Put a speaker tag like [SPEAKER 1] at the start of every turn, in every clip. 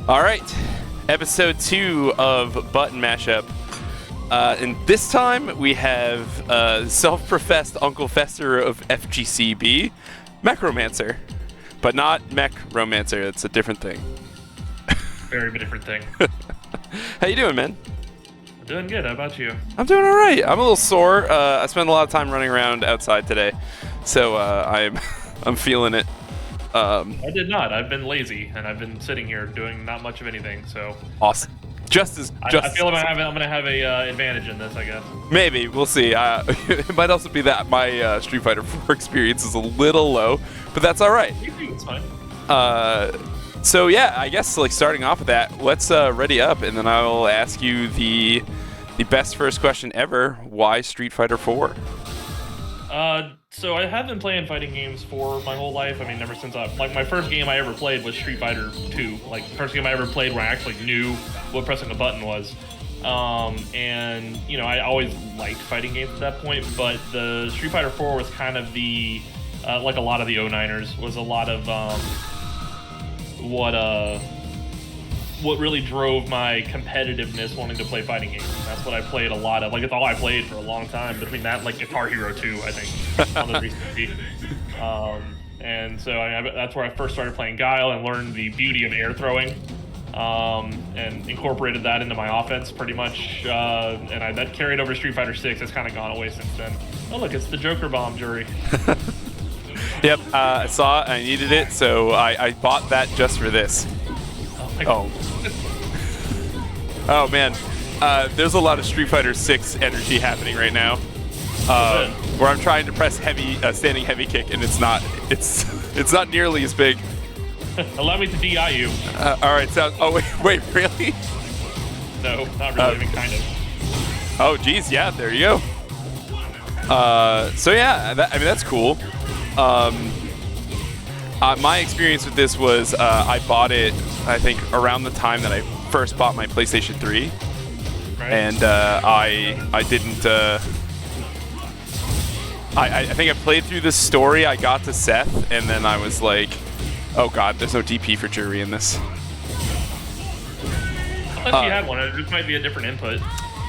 [SPEAKER 1] All right, episode 2 of Button Mashup. And this time we have self-professed Uncle Fester of FGCB, Mechromancer. But not Mechromancer, it's a different thing.
[SPEAKER 2] Very different thing.
[SPEAKER 1] How you doing, man?
[SPEAKER 2] I'm doing good. How about you?
[SPEAKER 1] I'm doing all right. I'm a little sore. I spent a lot of time running around outside today, so I'm feeling it.
[SPEAKER 2] I did not. I've been lazy, and I've been sitting here doing not much of anything. So
[SPEAKER 1] awesome. I
[SPEAKER 2] feel like I'm gonna have a advantage in this, I guess.
[SPEAKER 1] Maybe we'll see. It might also be that my Street Fighter 4 experience is a little low, but that's all right.
[SPEAKER 2] It's fine.
[SPEAKER 1] So yeah, I guess like starting off with that, let's ready up, and then I will ask you the best first question ever. Why Street Fighter 4?
[SPEAKER 2] So I have been playing fighting games for my whole life. I mean, ever since my first game I ever played was Street Fighter 2. Like, the first game I ever played where I actually knew what pressing a button was. And, you know, I always liked fighting games at that point, but the Street Fighter 4 was kind of the, like a lot of the 09ers, was a lot of, what really drove my competitiveness wanting to play fighting games. And that's what I played a lot of. Like, it's all I played for a long time. Between that and, like, Guitar Hero 2, I think, on the 360. And so that's where I first started playing Guile and learned the beauty of air throwing. And incorporated that into my offense pretty much. And that carried over to Street Fighter 6. It's kind of gone away since then. Oh, look, it's the Joker Bomb jury.
[SPEAKER 1] Yep, I saw it, I needed it, so I bought that just for this. Oh. Oh man, there's a lot of Street Fighter 6 energy happening right now. Where I'm trying to press standing heavy kick, and it's not nearly as big.
[SPEAKER 2] Allow me to DI you.
[SPEAKER 1] All right, oh wait, really?
[SPEAKER 2] No, not really. I mean, kind of.
[SPEAKER 1] Oh geez, yeah, there you go. So yeah, that's cool. My experience with this was I bought it, I think, around the time that I first bought my PlayStation 3.
[SPEAKER 2] Right.
[SPEAKER 1] And I didn't... I think I played through the story, I got to Seth, and then I was like, oh god, there's no DP for Jury in this.
[SPEAKER 2] I thought she had one. It might be a different input.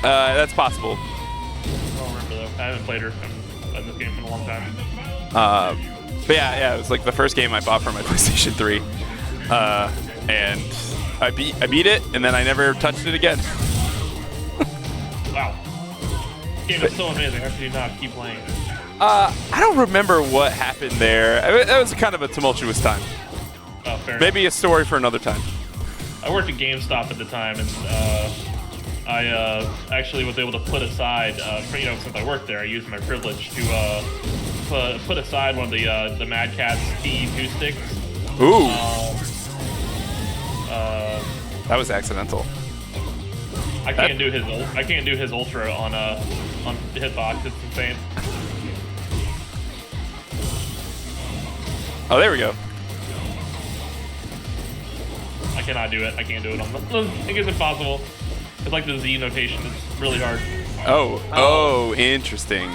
[SPEAKER 1] That's possible.
[SPEAKER 2] I don't remember, though. I haven't played her. I haven't played this game in a long time.
[SPEAKER 1] But yeah, it was like the first game I bought for my PlayStation 3, and I beat it, and then I never touched it again.
[SPEAKER 2] Wow, this game is so amazing. How could you not keep playing?
[SPEAKER 1] I don't remember what happened there. That was kind of a tumultuous time.
[SPEAKER 2] Oh, fair
[SPEAKER 1] Maybe
[SPEAKER 2] enough.
[SPEAKER 1] a story for another time.
[SPEAKER 2] I worked at GameStop at the time, and I actually was able to put aside, since I worked there, I used my privilege to put aside one of the Mad Catz TE2 sticks.
[SPEAKER 1] Ooh. That was accidental.
[SPEAKER 2] I can't do his ultra on hitbox. It's insane.
[SPEAKER 1] Oh, there we go.
[SPEAKER 2] I cannot do it. I can't do it on the. I think it's impossible. It's like the Z notation. It's really hard.
[SPEAKER 1] Oh, interesting.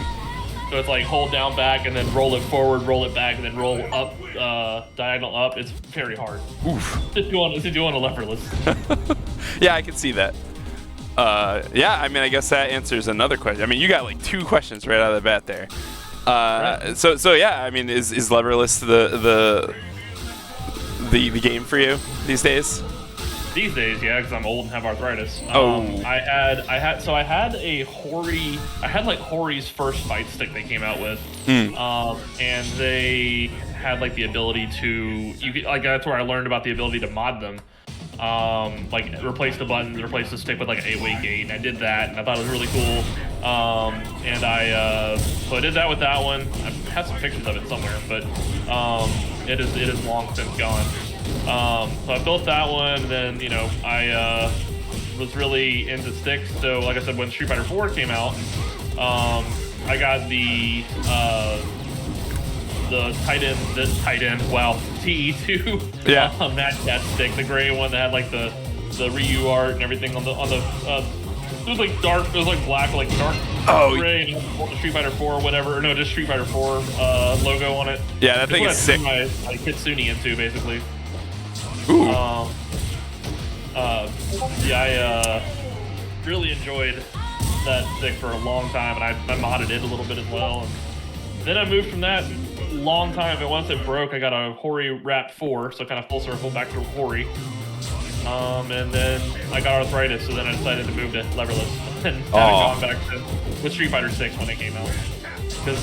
[SPEAKER 2] So it's like hold down back and then roll it forward, roll it back, and then roll up, diagonal up. It's very hard.
[SPEAKER 1] Oof.
[SPEAKER 2] To do on a leverless.
[SPEAKER 1] Yeah, I can see that. Yeah, I mean, I guess that answers another question. I mean, you got like 2 questions right out of the bat there. Right. So yeah, I mean, is leverless the game for you these days?
[SPEAKER 2] These days, yeah, because I'm old and have arthritis. I had like Hori's first fight stick they came out with, and they had like the ability to that's where I learned about the ability to mod them, like replace the buttons, replace the stick with like an 8-way gate, and I did that, and I thought it was really cool. And so I did that with that one. I have some pictures of it somewhere, but it is long since gone. So I built that one, and then, I was really into sticks. So like I said, when Street Fighter 4 came out, I got the TE2 Mad Catz stick, the gray one that had like the Ryu art and everything on the it was like dark, it was like black, like dark gray, and Street Fighter 4 or whatever, or no, just Street Fighter 4 logo on it.
[SPEAKER 1] Yeah, that thing is sick.
[SPEAKER 2] My Kitsune into, basically.
[SPEAKER 1] Ooh.
[SPEAKER 2] Yeah, I really enjoyed that stick for a long time, and I modded it a little bit as well. And then I moved from that long time, but once it broke, I got a Hori Wrap 4, so kind of full circle back to Hori. And then I got arthritis, so then I decided to move to leverless, and haven't gone back to with Street Fighter 6 when it came out. Because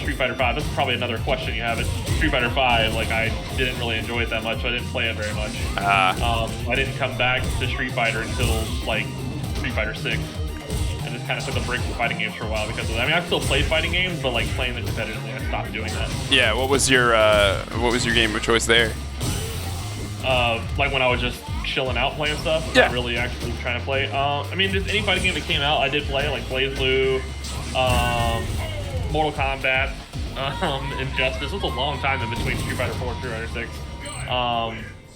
[SPEAKER 2] Street Fighter 5, that's probably another question you have. Street Fighter 5, like, I didn't really enjoy it that much, so I didn't play it very much. I didn't come back to Street Fighter until, like, Street Fighter 6. And just kind of took a break from fighting games for a while because of that. I mean, I still played fighting games, but, like, playing them competitively, I stopped doing that.
[SPEAKER 1] Yeah, what was your game of choice there?
[SPEAKER 2] Like, when I was just chilling out playing stuff, not really actually trying to play. I mean, just any fighting game that came out, I did play, like BlazBlue, Mortal Kombat, Injustice. It was a long time in between Street Fighter 4 and Street Fighter 6.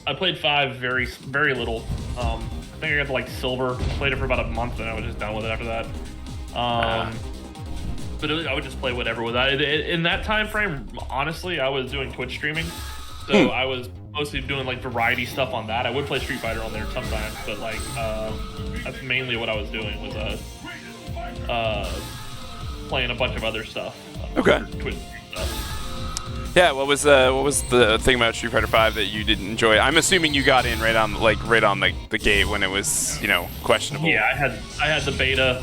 [SPEAKER 2] I played 5 very, very little. I think I got to like silver. Played it for about a month, and I was just done with it after that. But I would just play whatever with that. In that time frame, honestly, I was doing Twitch streaming, so I was mostly doing like variety stuff on that. I would play Street Fighter on there sometimes, but like that's mainly what I was doing was playing a bunch of other stuff.
[SPEAKER 1] Okay.
[SPEAKER 2] Twitch stuff.
[SPEAKER 1] Yeah, what was the thing about Street Fighter 5 that you didn't enjoy? I'm assuming you got in right on the gate when it was, questionable.
[SPEAKER 2] Yeah, I had the beta,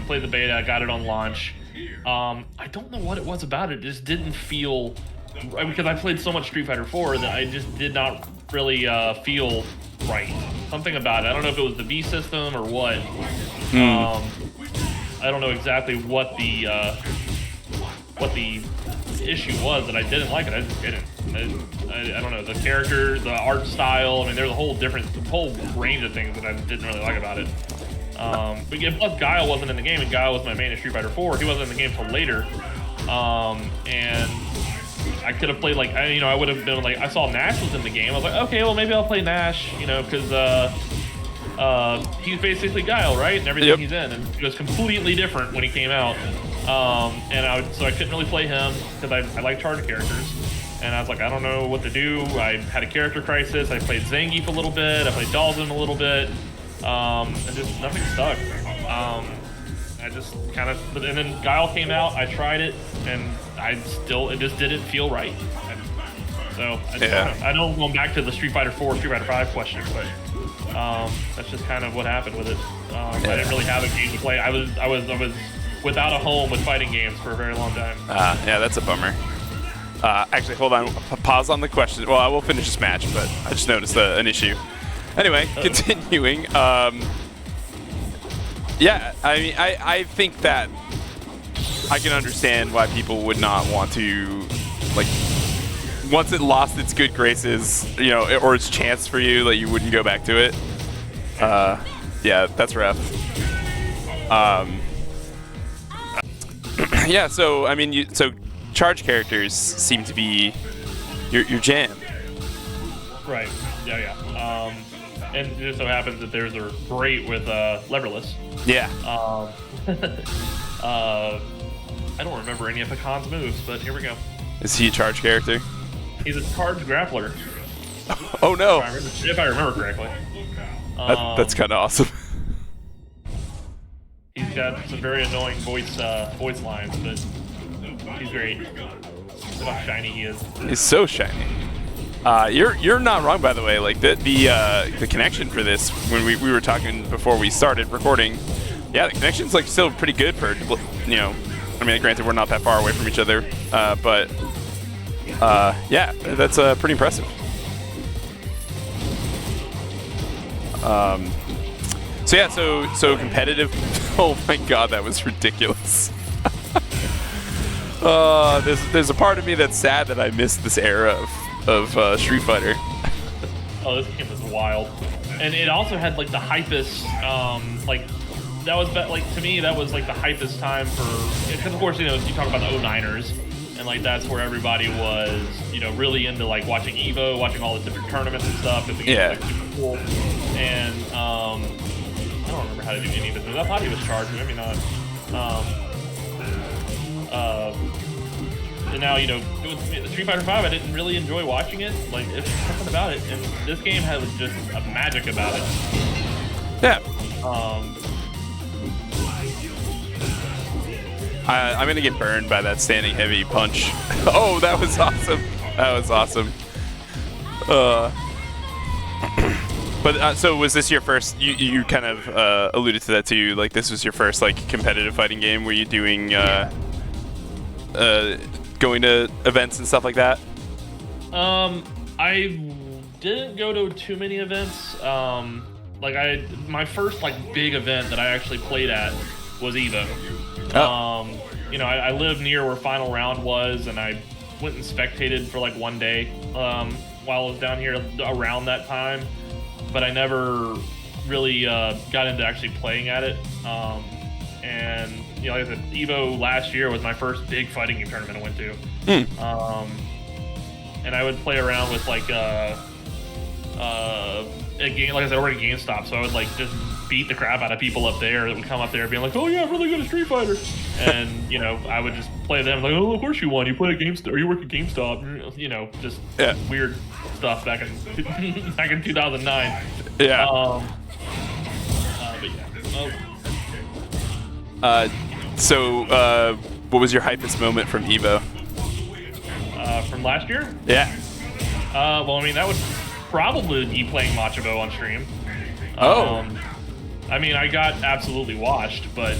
[SPEAKER 2] played the beta, I got it on launch. I don't know what it was about it. It just didn't feel, because I played so much Street Fighter 4 that I just did not really feel right. Something about it. I don't know if it was the V system or what. I don't know exactly what the issue was that I didn't like it. I just didn't. I don't know, the character, the art style. I mean, there's a whole range of things that I didn't really like about it. But yeah, plus Guile wasn't in the game, and Guile was my main in Street Fighter 4. He wasn't in the game till later. And I could have played I would have been like, I saw Nash was in the game. I was like, okay, well maybe I'll play Nash, because he's basically Guile, right? And everything he's in, and it was completely different when he came out. So I couldn't really play him because I like charge characters, and I was like, I don't know what to do. I had a character crisis. I played Zangief a little bit. I played Dalton a little bit, and just nothing stuck. I just kind of, and then Guile came out. I tried it, and it just didn't feel right. I know I'm going back to the Street Fighter 4, Street Fighter 5 question, but that's just kind of what happened with it. I didn't really have a game to play. I was without a home with fighting games for a very long time.
[SPEAKER 1] Yeah, that's a bummer. Actually, hold on. Pause on the question. Well, I will finish this match, but I just noticed an issue. Anyway, continuing. Yeah, I mean, I think that I can understand why people would not want to, like, once it lost its good graces, or its chance for you, that you wouldn't go back to it. Yeah, that's rough. Yeah, so I mean, so charge characters seem to be your jam.
[SPEAKER 2] Right. Yeah. And it just so happens that theirs are great with leverless.
[SPEAKER 1] Yeah.
[SPEAKER 2] I don't remember any of Hakan's moves, but here we go.
[SPEAKER 1] Is he a charge character?
[SPEAKER 2] He's a charge grappler.
[SPEAKER 1] Oh no!
[SPEAKER 2] If I remember correctly.
[SPEAKER 1] That's kind of awesome.
[SPEAKER 2] He's got some very annoying voice lines, but he's great. Look how shiny he is.
[SPEAKER 1] He's so shiny. You're not wrong, by the way. Like the connection for this, when we were talking before we started recording, yeah, the connection's like still pretty good for, I mean, granted we're not that far away from each other, but yeah, that's pretty impressive. So yeah, so competitive. Oh my god, that was ridiculous. There's a part of me that's sad that I missed this era of Street Fighter.
[SPEAKER 2] Oh, this game was wild, and it also had like the hypest, that was to me that was like the hypest time for, because of course you talk about the 09ers, and like that's where everybody was really into like watching Evo, watching all the different tournaments and stuff. The game was like super cool, and I don't remember how to do any of it. I thought he was charged, maybe not. now, you know, with Street Fighter V, I didn't really enjoy watching it. Like, it's something about it, and this game has just a magic about it.
[SPEAKER 1] Yeah. I'm gonna get burned by that standing heavy punch. Oh, that was awesome. That was awesome. But so was this your first? You kind of alluded to that too. Like this was your first like competitive fighting game. Were you doing going to events and stuff like that?
[SPEAKER 2] I didn't go to too many events. My first like big event that I actually played at was Evo.
[SPEAKER 1] Oh.
[SPEAKER 2] You know, I lived near where Final Round was, and I went and spectated for like one day while I was down here around that time. But I never really got into actually playing at it. And you know, like I said, Evo last year was my first big fighting game tournament I went to. And I would play around with like a game, like I said, already GameStop. So I would like just beat the crap out of people up there that would come up there being like, "Oh yeah, I'm really good at Street Fighter," and you know, I would just play them like, "Oh, of course you won. You play at GameStop, or you work at GameStop." You know, just weird stuff back in 2009.
[SPEAKER 1] Yeah.
[SPEAKER 2] But yeah.
[SPEAKER 1] So what was your hypest moment from Evo?
[SPEAKER 2] From last year?
[SPEAKER 1] Yeah.
[SPEAKER 2] Well, I mean, that would probably be playing Mashup on stream. I mean, I got absolutely washed, but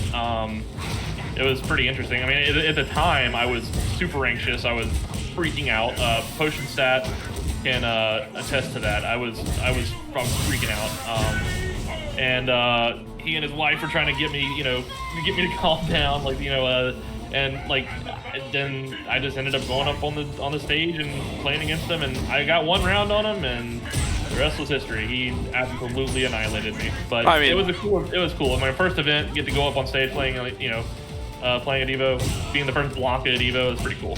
[SPEAKER 2] it was pretty interesting. I mean, at the time, I was super anxious. I was freaking out. Potion Stat can attest to that. I was freaking out. And he and his wife were trying to get me, to calm down, like, and like, then I just ended up going up on the stage and playing against him, and I got one round on him, and the rest was history. He absolutely annihilated me. But I mean, it was cool. My first event, get to go up on stage playing, playing at Evo, being the first Blanca at Evo is pretty cool.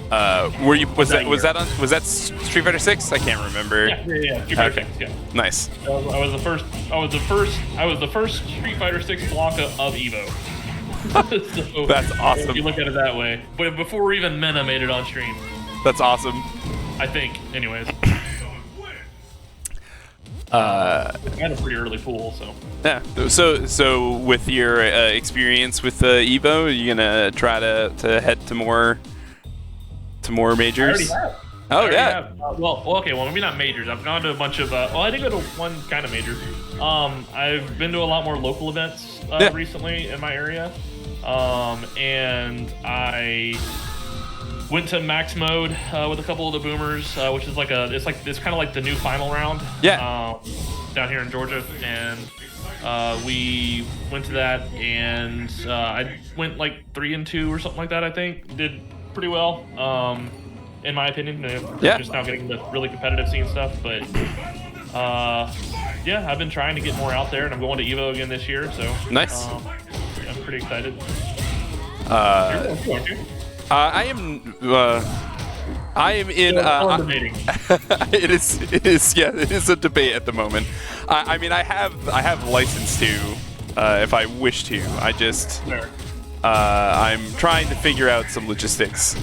[SPEAKER 1] Was that Street Fighter 6? I can't remember.
[SPEAKER 2] Yeah. Street Fighter 6. Yeah.
[SPEAKER 1] Nice.
[SPEAKER 2] I was the first Street Fighter 6 Blanca of Evo. So,
[SPEAKER 1] that's awesome.
[SPEAKER 2] If you look at it that way, but before even Mena made it on stream.
[SPEAKER 1] That's awesome.
[SPEAKER 2] I think, anyways. I had a pretty early pool, so.
[SPEAKER 1] Yeah. So with your experience with Evo, are you gonna try to head to more majors?
[SPEAKER 2] I already have.
[SPEAKER 1] Oh yeah.
[SPEAKER 2] Well, maybe not majors. I've gone to a bunch of. I didn't go to one kind of major. I've been to a lot more local events recently in my area, and I went to Max Mode with a couple of the Boomers, which is it's kind of like the new Final Round.
[SPEAKER 1] Yeah.
[SPEAKER 2] Down here in Georgia, and we went to that, and I went like 3-2 or something like that. I think did pretty well. In my opinion, just now getting the really competitive scene stuff, but I've been trying to get more out there, and I'm going to Evo again this year, so
[SPEAKER 1] nice.
[SPEAKER 2] I'm pretty excited.
[SPEAKER 1] I am in. It is a debate at the moment. I mean, I have license to, if I wish to. I just, I'm trying to figure out some logistics.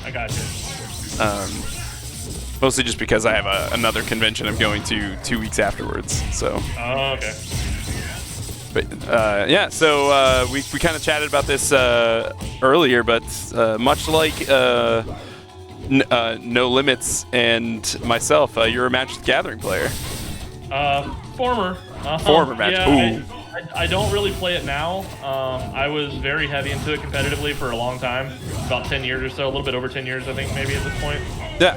[SPEAKER 2] I got you.
[SPEAKER 1] Mostly just because I have another convention I'm going to 2 weeks afterwards. So.
[SPEAKER 2] Oh, okay.
[SPEAKER 1] But so we kind of chatted about this earlier, but much like No Limits and myself, you're a Magic the Gathering player.
[SPEAKER 2] Former.
[SPEAKER 1] Former Magic.
[SPEAKER 2] Yeah, I don't really play it now. I was very heavy into it competitively for a long time, about 10 years or so, a little bit over 10 years, I think, maybe at this point.
[SPEAKER 1] Yeah.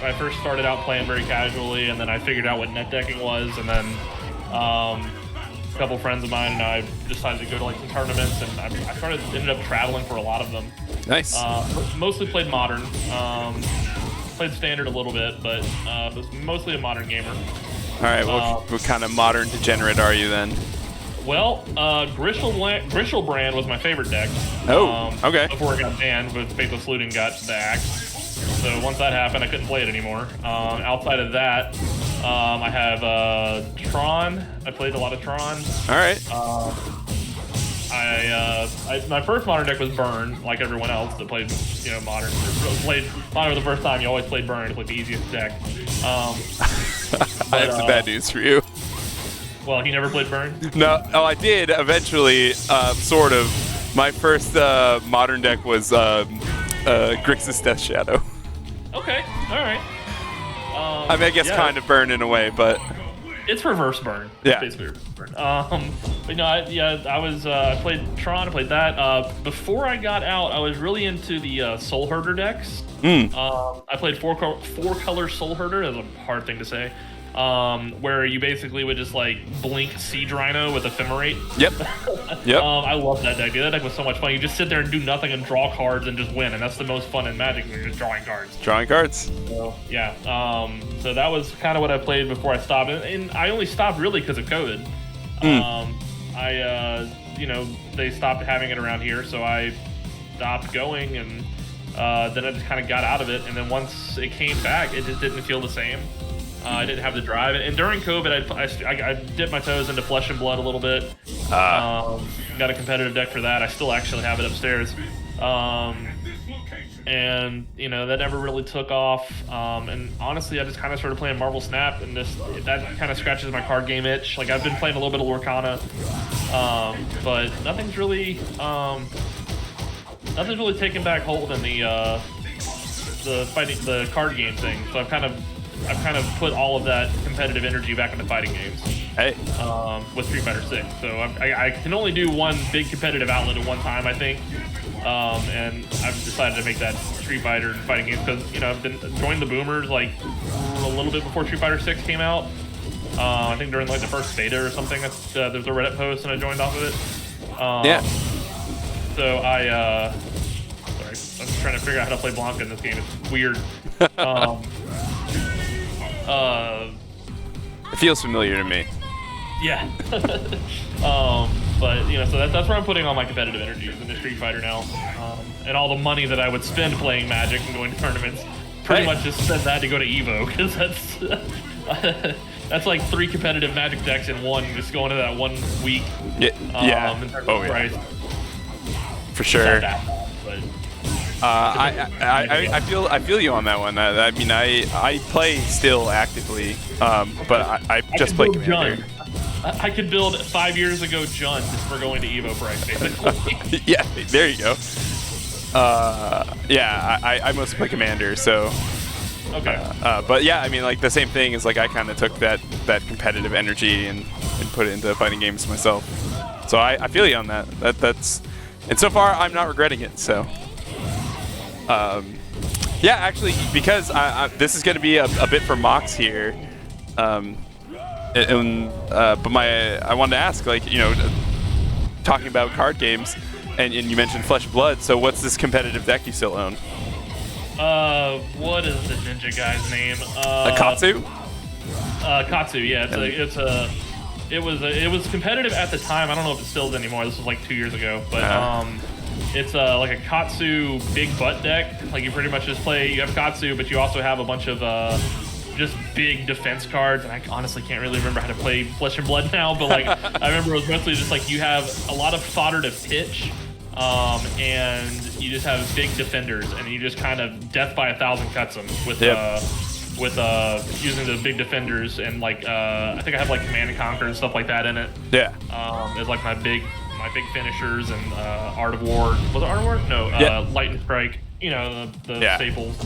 [SPEAKER 2] I first started out playing very casually, and then I figured out what net decking was, and then a couple friends of mine and I decided to go to like some tournaments, and I ended up traveling for a lot of them.
[SPEAKER 1] Nice.
[SPEAKER 2] Mostly played Modern. Played Standard a little bit, but was mostly a Modern gamer.
[SPEAKER 1] All right, what kind of modern degenerate are you then?
[SPEAKER 2] Well, Grishelbrand was my favorite deck.
[SPEAKER 1] Oh, okay.
[SPEAKER 2] Before it got banned, but Faithless Looting got the axe. So once that happened, I couldn't play it anymore. Outside of that, I have Tron. I played a lot of Tron.
[SPEAKER 1] All right.
[SPEAKER 2] my first modern deck was Burn, like everyone else that played, modern. Played modern for the first time. You always played Burn. It's like the easiest deck.
[SPEAKER 1] I have some bad news for you.
[SPEAKER 2] Well, he never played Burn?
[SPEAKER 1] No. Oh, I did eventually, sort of. My first modern deck was Grixis Death Shadow.
[SPEAKER 2] Okay, all right.
[SPEAKER 1] I mean, I guess kind of Burn in a way, but
[SPEAKER 2] it's reverse Burn.
[SPEAKER 1] Yeah.
[SPEAKER 2] Basically reverse Burn. But no, I played Tron. I played that. Before I got out, I was really into the Soul Herder decks. I played four color Soul Herder. That's a hard thing to say. Where you basically would just like blink Siege Rhino with Ephemerate.
[SPEAKER 1] Yep. Yep.
[SPEAKER 2] I love that deck, dude. That deck was so much fun. You just sit there and do nothing and draw cards and just win, and that's the most fun in Magic when you're just drawing cards.
[SPEAKER 1] Drawing cards.
[SPEAKER 2] So, yeah. So that was kind of what I played before I stopped, and I only stopped really because of COVID. They stopped having it around here, so I stopped going, and then I just kind of got out of it. And then once it came back, it just didn't feel the same. I didn't have the drive, and during COVID, I dipped my toes into Flesh and Blood a little bit. Got a competitive deck for that. I still actually have it upstairs, and that never really took off. And honestly, I just kind of started playing Marvel Snap, and that kind of scratches my card game itch. Like I've been playing a little bit of Lorcana, but nothing's really taken back hold in the card game thing. So I've kind of put all of that competitive energy back into fighting games.
[SPEAKER 1] Hey.
[SPEAKER 2] With Street Fighter 6. So I can only do one big competitive outlet at one time, I think. And I've decided to make that Street Fighter fighting games because, I've been joined the Boomers like a little bit before Street Fighter 6 came out. I think during like the first beta or something. There's a Reddit post and I joined off of it.
[SPEAKER 1] Yeah.
[SPEAKER 2] So sorry, I'm just trying to figure out how to play Blanca in this game. It's weird.
[SPEAKER 1] It feels familiar to me.
[SPEAKER 2] Yeah. But so that's where I'm putting all my competitive energies into Street Fighter now, and all the money that I would spend playing Magic and going to tournaments, pretty much just spend that to go to Evo, because that's like 3 competitive Magic decks in one, just going to that 1 week.
[SPEAKER 1] Yeah.
[SPEAKER 2] In terms of price.
[SPEAKER 1] For sure.
[SPEAKER 2] But
[SPEAKER 1] I feel you on that one. I mean, I play still actively, but I just play Commander.
[SPEAKER 2] I could build 5 years ago Jund just for going to Evo price, basically.
[SPEAKER 1] Yeah, there you go. I mostly play Commander, so.
[SPEAKER 2] Okay.
[SPEAKER 1] But yeah, I mean, like the same thing is like I kind of took that competitive energy and put it into fighting games myself. So I feel you on that. And so far I'm not regretting it. So. Yeah, actually, because this is going to be a bit for Mox here, but I wanted to ask, like, talking about card games, and you mentioned Flesh and Blood. So, what's this competitive deck you still own?
[SPEAKER 2] What is the ninja guy's name?
[SPEAKER 1] Katsu?
[SPEAKER 2] Katsu, yeah. It was competitive at the time. I don't know if it still is anymore. This was like 2 years ago, but it's like a Katsu big butt deck. Like you pretty much just play. You have Katsu, but you also have a bunch of just big defense cards. And I honestly can't really remember how to play Flesh and Blood now. But like I remember it was mostly just like you have a lot of fodder to pitch, and you just have big defenders, and you just kind of death by 1,000 cuts them with using the big defenders, and like I think I have like Command and Conquer and stuff like that in it.
[SPEAKER 1] Yeah.
[SPEAKER 2] It's like my big finishers and Art of War. Was it Art of War? No. Light and Strike. The staples.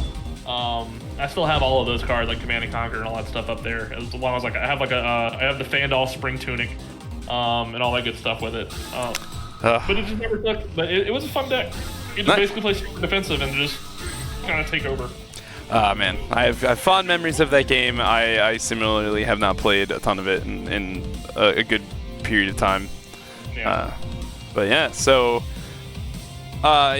[SPEAKER 2] I still have all of those cards, like Command and Conquer and all that stuff up there. As long as I have the Fandal Spring Tunic, and all that good stuff with it. But it just never took. But it was a fun deck. You just basically play super defensive and just kind of take over.
[SPEAKER 1] Man, I have fond memories of that game. I similarly have not played a ton of it in a good period of time.
[SPEAKER 2] Yeah.
[SPEAKER 1] But yeah, so I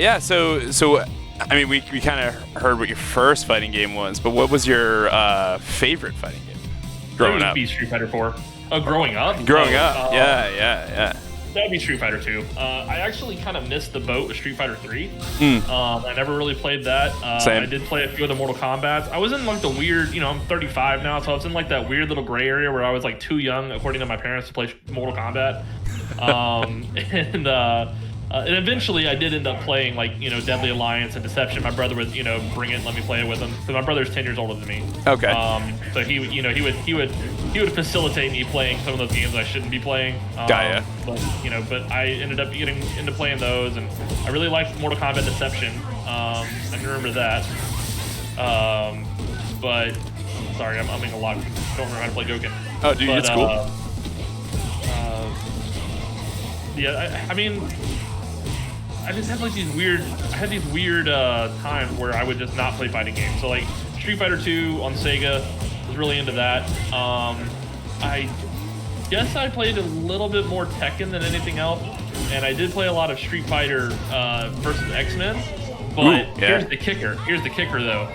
[SPEAKER 1] mean, we kind of heard what your first fighting game was, but what was your favorite fighting game growing up?
[SPEAKER 2] It would be Street Fighter 4. Growing up?
[SPEAKER 1] Yeah.
[SPEAKER 2] That'd be Street Fighter 2. I actually kind of missed the boat with Street Fighter 3. I never really played that.
[SPEAKER 1] Same.
[SPEAKER 2] I did play a few of the Mortal Kombats. I was in like the weird, I'm 35 now, so I was in like that weird little gray area where I was like too young, according to my parents, to play Mortal Kombat. And eventually I did end up playing like, Deadly Alliance and Deception. My brother would, bring it and let me play it with him. So my brother's 10 years older than me.
[SPEAKER 1] Okay.
[SPEAKER 2] So he would facilitate me playing some of those games I shouldn't be playing.
[SPEAKER 1] Gaia.
[SPEAKER 2] But I ended up getting into playing those, and I really liked Mortal Kombat Deception. I remember that. But sorry, I'm humming a lot. Don't remember how to play Gouken.
[SPEAKER 1] Oh, dude, it's cool.
[SPEAKER 2] Yeah, I mean, I just had like these weird times where I would just not play fighting games. So like Street Fighter 2 on Sega, was really into that. I guess I played a little bit more Tekken than anything else, and I did play a lot of Street Fighter versus X-Men. But here's the kicker though.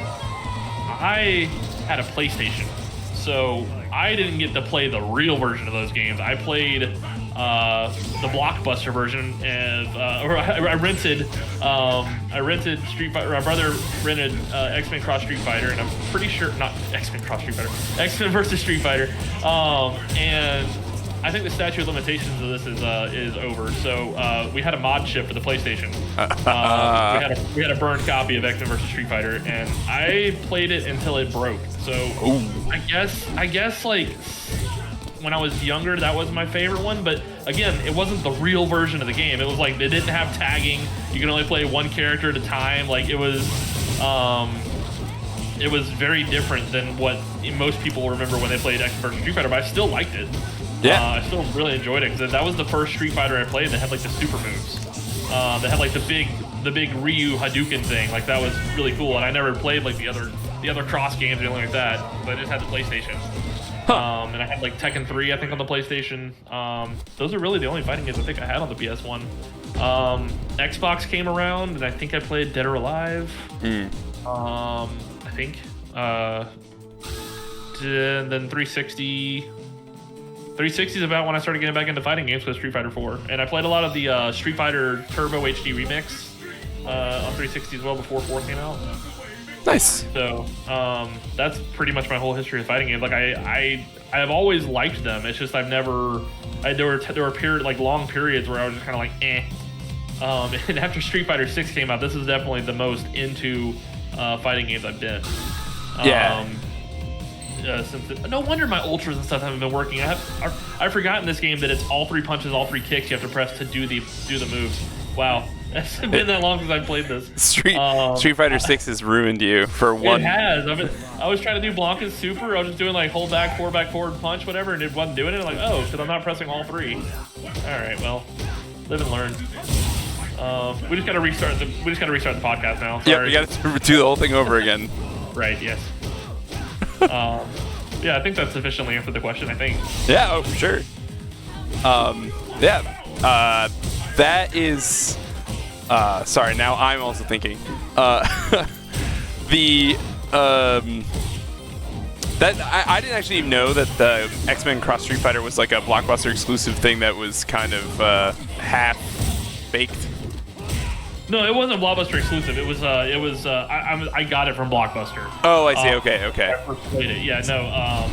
[SPEAKER 2] I had a PlayStation, so I didn't get to play the real version of those games. I played the Blockbuster version, or I rented Street Fighter. My brother rented X-Men Cross Street Fighter, and I'm pretty sure not X-Men Cross Street Fighter, X-Men versus Street Fighter, and I think the statute of limitations of this is over. So we had a mod chip for the PlayStation. We had a burned copy of X-Men vs. Street Fighter, and I played it until it broke. So I guess like when I was younger, that was my favorite one. But again, it wasn't the real version of the game. It was like they didn't have tagging. You can only play one character at a time. Like it was very different than what most people remember when they played X-Men vs. Street Fighter. But I still liked it.
[SPEAKER 1] Yeah.
[SPEAKER 2] I still really enjoyed it because that was the first Street Fighter I played that had like the super moves. That had like the big Ryu Hadouken thing. Like that was really cool. And I never played like the other cross games or anything like that. But I just had the PlayStation. And I had like Tekken 3 I think on the PlayStation. Those are really the only fighting games I think I had on the PS1. Xbox came around and I think I played Dead or Alive. I think. And then 360. 360 is about when I started getting back into fighting games with Street Fighter 4. And I played a lot of the Street Fighter Turbo HD Remix on 360 as well before 4 came out.
[SPEAKER 1] Nice.
[SPEAKER 2] So that's pretty much my whole history of fighting games. Like I have always liked them. It's just there were long periods where I was just kind of like eh. And after Street Fighter 6 came out, this is definitely the most into fighting games I've been.
[SPEAKER 1] Yeah.
[SPEAKER 2] No wonder my ultras and stuff haven't been working. I've forgotten this game that it's all 3 punches, all 3 kicks you have to press to do the moves. Wow, it's been that long since I played this.
[SPEAKER 1] Street Fighter 6 has ruined you for one.
[SPEAKER 2] It has. I was trying to do Blanca's super. I was just doing like hold back, forward, punch, whatever, and it wasn't doing it. I'm like, oh, because I'm not pressing all 3. All right, well, live and learn. We just got to restart the podcast now. Sorry.
[SPEAKER 1] Yeah, we got to do the whole thing over again.
[SPEAKER 2] Right. Yes. Yeah, I think that sufficiently answered the question, I think.
[SPEAKER 1] Yeah, oh, for sure. That is... sorry, now I'm also thinking. I didn't actually even know that the X-Men Cross Street Fighter was like a Blockbuster exclusive thing that was kind of half-baked.
[SPEAKER 2] No, it wasn't Blockbuster exclusive. It was I got it from Blockbuster.
[SPEAKER 1] Oh, I see. Okay.
[SPEAKER 2] I first played it. Yeah, no.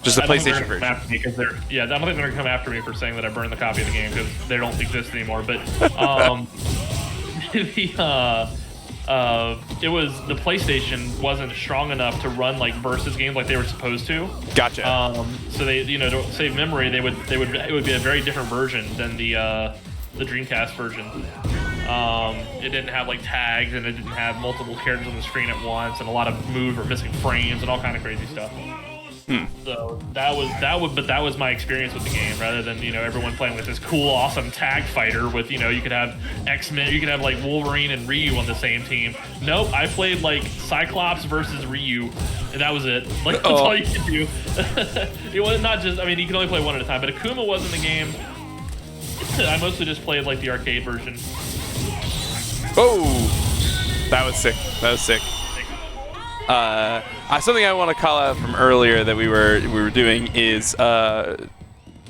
[SPEAKER 1] Just the PlayStation version.
[SPEAKER 2] I don't think they're gonna come after me for saying that I burned the copy of the game because they don't exist anymore. But it was the PlayStation wasn't strong enough to run like versus games like they were supposed to.
[SPEAKER 1] Gotcha.
[SPEAKER 2] So they, to save memory, it would be a very different version than the Dreamcast version. It didn't have like tags, and it didn't have multiple characters on the screen at once, and a lot of moves were missing frames and all kind of crazy stuff. So that was my experience with the game, rather than everyone playing with this cool, awesome tag fighter with you could have X-Men, you could have like Wolverine and Ryu on the same team. Nope, I played like Cyclops versus Ryu, and that was it. Like that's all you could do. It was not just. I mean, you can only play one at a time, but Akuma was in the game. I mostly just played like the arcade version.
[SPEAKER 1] Oh, that was sick. Something I want to call out from earlier that we were doing is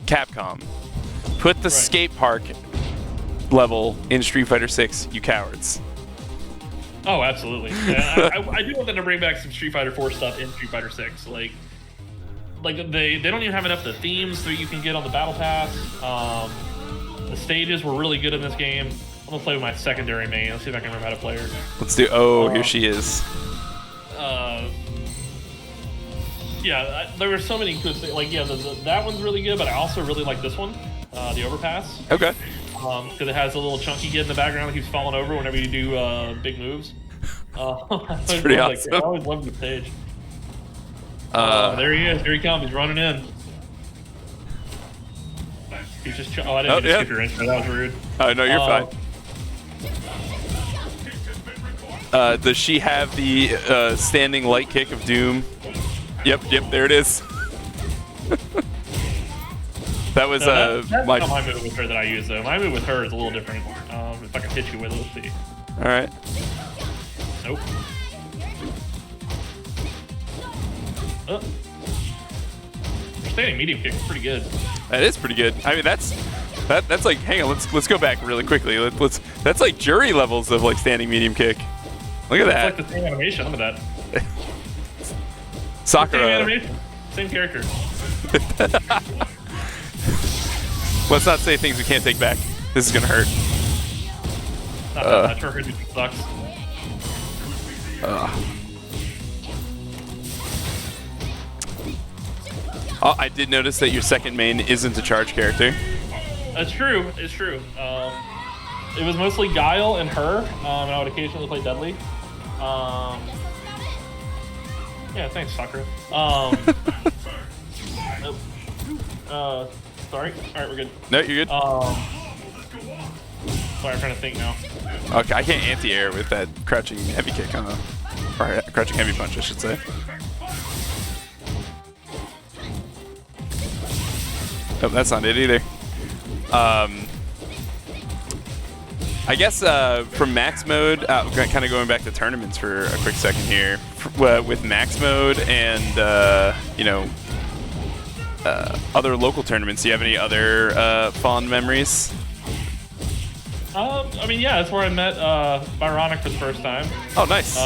[SPEAKER 1] Capcom. Put the skate park level in Street Fighter 6, you cowards.
[SPEAKER 2] Oh, absolutely. Yeah, I do want them to bring back some Street Fighter 4 stuff in Street Fighter 6. Like, like they don't even have enough of the themes that you can get on the battle pass. The stages were really good in this game. I'm gonna play with my secondary main. Let's see if I can remember how to play her.
[SPEAKER 1] Let's do. Oh, here she is.
[SPEAKER 2] Yeah, there were so many good things. Like, yeah, that one's really good, but I also really like this one, the overpass.
[SPEAKER 1] Okay.
[SPEAKER 2] Because it has a little chunky kid in the background that keeps falling over whenever you do big moves.
[SPEAKER 1] It's pretty awesome.
[SPEAKER 2] I always love the stage. There he is. Here he comes. He's running in. He's just. Oh, I didn't mean to skip your intro. That was rude.
[SPEAKER 1] Oh no, you're fine. Does she have the standing light kick of doom? Yep, there it is. That was
[SPEAKER 2] that's not my move with her that I use though. My move with her is a little different. If I can hit you with it, let's see.
[SPEAKER 1] All right.
[SPEAKER 2] Nope. Standing medium kick is pretty good.
[SPEAKER 1] That is pretty good. I mean, that's like. Hang on, let's go back really quickly. That's like jury levels of like standing medium kick. Look at that.
[SPEAKER 2] It's like the same animation. Look at that.
[SPEAKER 1] Sakura.
[SPEAKER 2] Same animation. Same character.
[SPEAKER 1] Let's not say things we can't take back. This is gonna hurt.
[SPEAKER 2] Not that much. Her sucks.
[SPEAKER 1] Oh, I did notice that your second main isn't a charge character.
[SPEAKER 2] That's true. It's true. It was mostly Guile and her, and I would occasionally play Dudley. Yeah, thanks, Sakura. Sorry. All right, we're good.
[SPEAKER 1] No, you're good.
[SPEAKER 2] Sorry, I'm trying to think now.
[SPEAKER 1] Okay, I can't anti-air with that crouching heavy kick, huh? Or crouching heavy punch, I should say. Oh, that's not it either. I guess from max mode, kind of going back to tournaments for a quick second here. With max mode and other local tournaments, do you have any other fond memories?
[SPEAKER 2] I mean, yeah, that's where I met Byronic for the first time.
[SPEAKER 1] Oh, nice.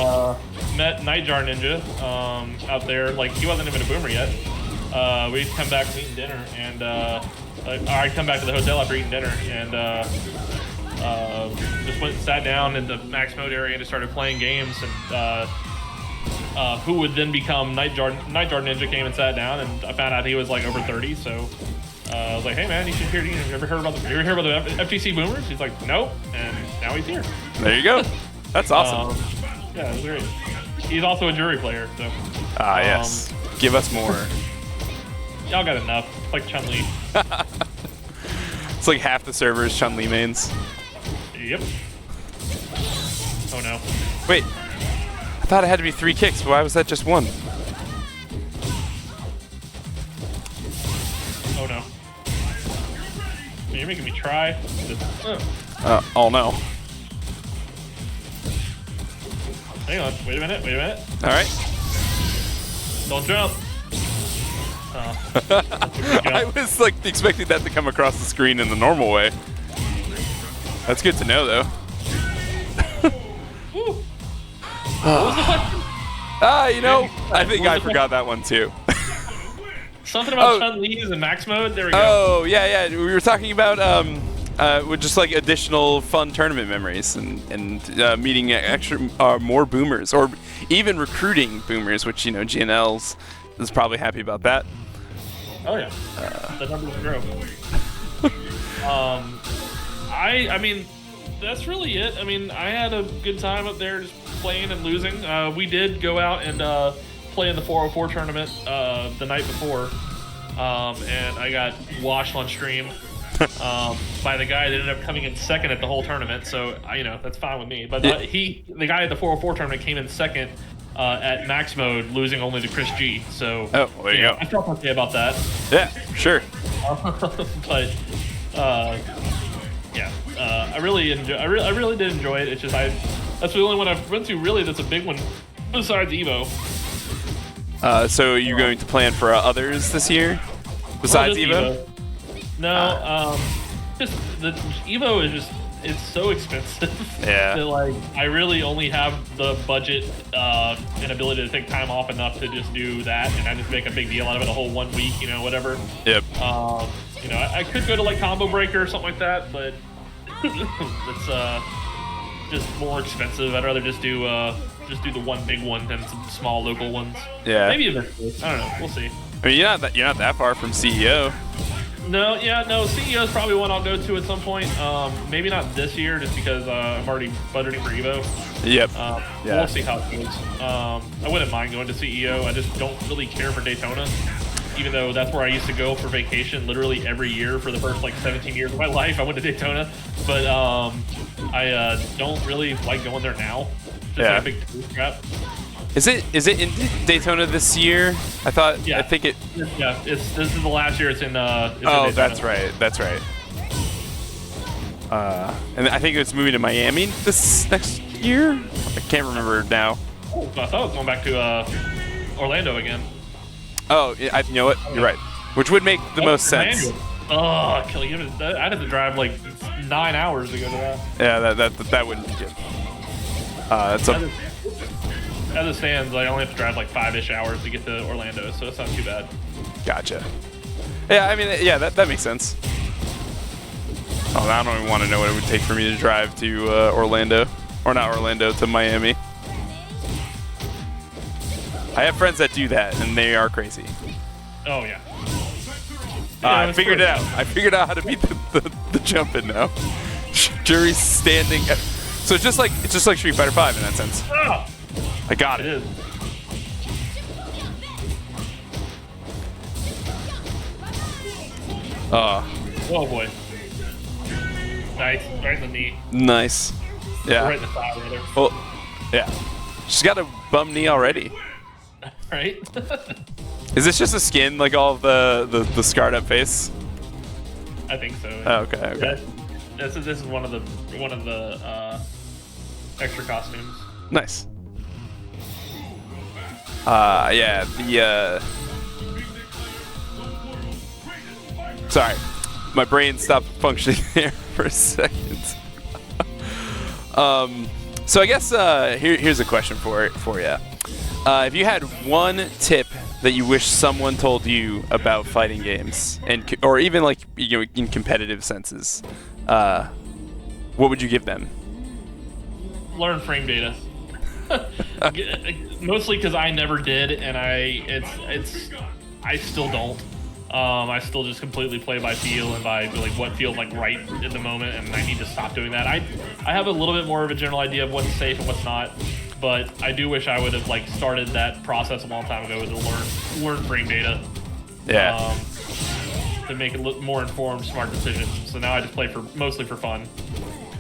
[SPEAKER 2] Met Nightjar Ninja out there. Like, he wasn't even a boomer yet. We'd come back from eating dinner, and I'd come back to the hotel after eating dinner, and just went and sat down in the max mode area and just started playing games. And who would then become Nightjar Ninja came and sat down, and I found out he was like over 30. So I was like, "Hey man, you should hear. You ever heard about the FGC boomers?" He's like, "Nope," and now he's here.
[SPEAKER 1] There you go. That's awesome.
[SPEAKER 2] Yeah, it was great. He's also a jury player, so.
[SPEAKER 1] Yes. Give us more.
[SPEAKER 2] Y'all got enough. It's like Chun-Li.
[SPEAKER 1] It's like half the servers Chun-Li mains.
[SPEAKER 2] Yep. Oh no.
[SPEAKER 1] Wait. I thought it had to be 3 kicks, but why was that just 1?
[SPEAKER 2] Oh no. You're making me try.
[SPEAKER 1] Oh no.
[SPEAKER 2] Hang on. Wait a minute.
[SPEAKER 1] All right.
[SPEAKER 2] Don't jump.
[SPEAKER 1] I was like expecting that to come across the screen in the normal way. That's good to know, though.
[SPEAKER 2] What was the question?
[SPEAKER 1] I think I forgot that one too.
[SPEAKER 2] Something about Chun-Li's and max mode. There we go.
[SPEAKER 1] Oh yeah. We were talking about with just like additional fun tournament memories and meeting extra more boomers or even recruiting boomers, which GNL's is probably happy about that.
[SPEAKER 2] Oh yeah, the numbers grow. I mean, that's really it. I mean, I had a good time up there just playing and losing. We did go out and play in the 404 tournament the night before, and I got washed on stream by the guy that ended up coming in second at the whole tournament. So that's fine with me. But the guy at the 404 tournament came in second at max mode, losing only to Chris G. So
[SPEAKER 1] there you go.
[SPEAKER 2] I felt okay about that.
[SPEAKER 1] Yeah, sure.
[SPEAKER 2] But I really did enjoy it. It's just that's the only one I've went to really that's a big one besides Evo.
[SPEAKER 1] So are you going to plan for others this year besides Evo?
[SPEAKER 2] No, just the Evo is just it's so expensive.
[SPEAKER 1] Yeah.
[SPEAKER 2] That, like, I really only have the budget and ability to take time off enough to just do that, and I just make a big deal out of it a whole 1 week, you know, whatever.
[SPEAKER 1] Yep.
[SPEAKER 2] You know, I could go to like Combo Breaker or something like that, but it's just more expensive. I'd rather just do the one big one than some small local ones.
[SPEAKER 1] Yeah.
[SPEAKER 2] Maybe eventually. I don't know. We'll see.
[SPEAKER 1] I mean, you're not that far from CEO.
[SPEAKER 2] No, CEO is probably one I'll go to at some point. Maybe not this year, just because I'm already budgeting for Evo.
[SPEAKER 1] Yep.
[SPEAKER 2] We'll see how it goes. I wouldn't mind going to CEO. I just don't really care for Daytona, even though that's where I used to go for vacation literally every year for the first like 17 years of my life. I went to Daytona, but I don't really like going there now. Just like a big tourist trap.
[SPEAKER 1] Is it in Daytona this year? I thought.
[SPEAKER 2] Yeah.
[SPEAKER 1] I think it.
[SPEAKER 2] Yeah. This is the last year. It's in. It's in
[SPEAKER 1] Oh,
[SPEAKER 2] Daytona.
[SPEAKER 1] that's right. That's right. And I think it's moving to Miami this next year. I can't remember now.
[SPEAKER 2] Oh, I thought it was going back to Orlando again.
[SPEAKER 1] Oh, yeah, you know what? You're right. Which would make the most sense.
[SPEAKER 2] Oh, kill you! I'd have to drive like 9 hours to go to that.
[SPEAKER 1] Yeah, that wouldn't be good. That's a.
[SPEAKER 2] As it stands, I only have to drive like 5-ish hours to get to Orlando, so it's not too bad.
[SPEAKER 1] Gotcha. Yeah, I mean, yeah, that makes sense. Oh, I don't even want to know what it would take for me to drive to Orlando, or not Orlando, to Miami. I have friends that do that, and they are crazy.
[SPEAKER 2] Oh yeah.
[SPEAKER 1] I figured it out. I figured out how to beat the jump in now. Jury's standing. So it's just like Street Fighter V in that sense.
[SPEAKER 2] Oh,
[SPEAKER 1] I got
[SPEAKER 2] it
[SPEAKER 1] it.
[SPEAKER 2] is. Oh boy. Nice. Right in the knee.
[SPEAKER 1] Nice. Yeah.
[SPEAKER 2] Right in the thigh, rather.
[SPEAKER 1] Well, yeah. She's got a bum knee already.
[SPEAKER 2] Right?
[SPEAKER 1] Is this just a skin, like all of the scarred up face?
[SPEAKER 2] I think so.
[SPEAKER 1] Oh, okay.
[SPEAKER 2] This is one of the extra costumes.
[SPEAKER 1] Nice. Yeah, sorry, my brain stopped functioning there for a second. So I guess here's a question for you. If you had one tip that you wish someone told you about fighting games, or even like in competitive senses, what would you give them?
[SPEAKER 2] Learn frame data. Mostly because I never did, and I still don't. I still just completely play by feel and by like what feels like right at the moment, and I need to stop doing that. I have a little bit more of a general idea of what's safe and what's not, but I do wish I would have like started that process a long time ago to learn frame data.
[SPEAKER 1] Yeah.
[SPEAKER 2] To make it look more informed, smart decisions. So now I just play mostly for fun.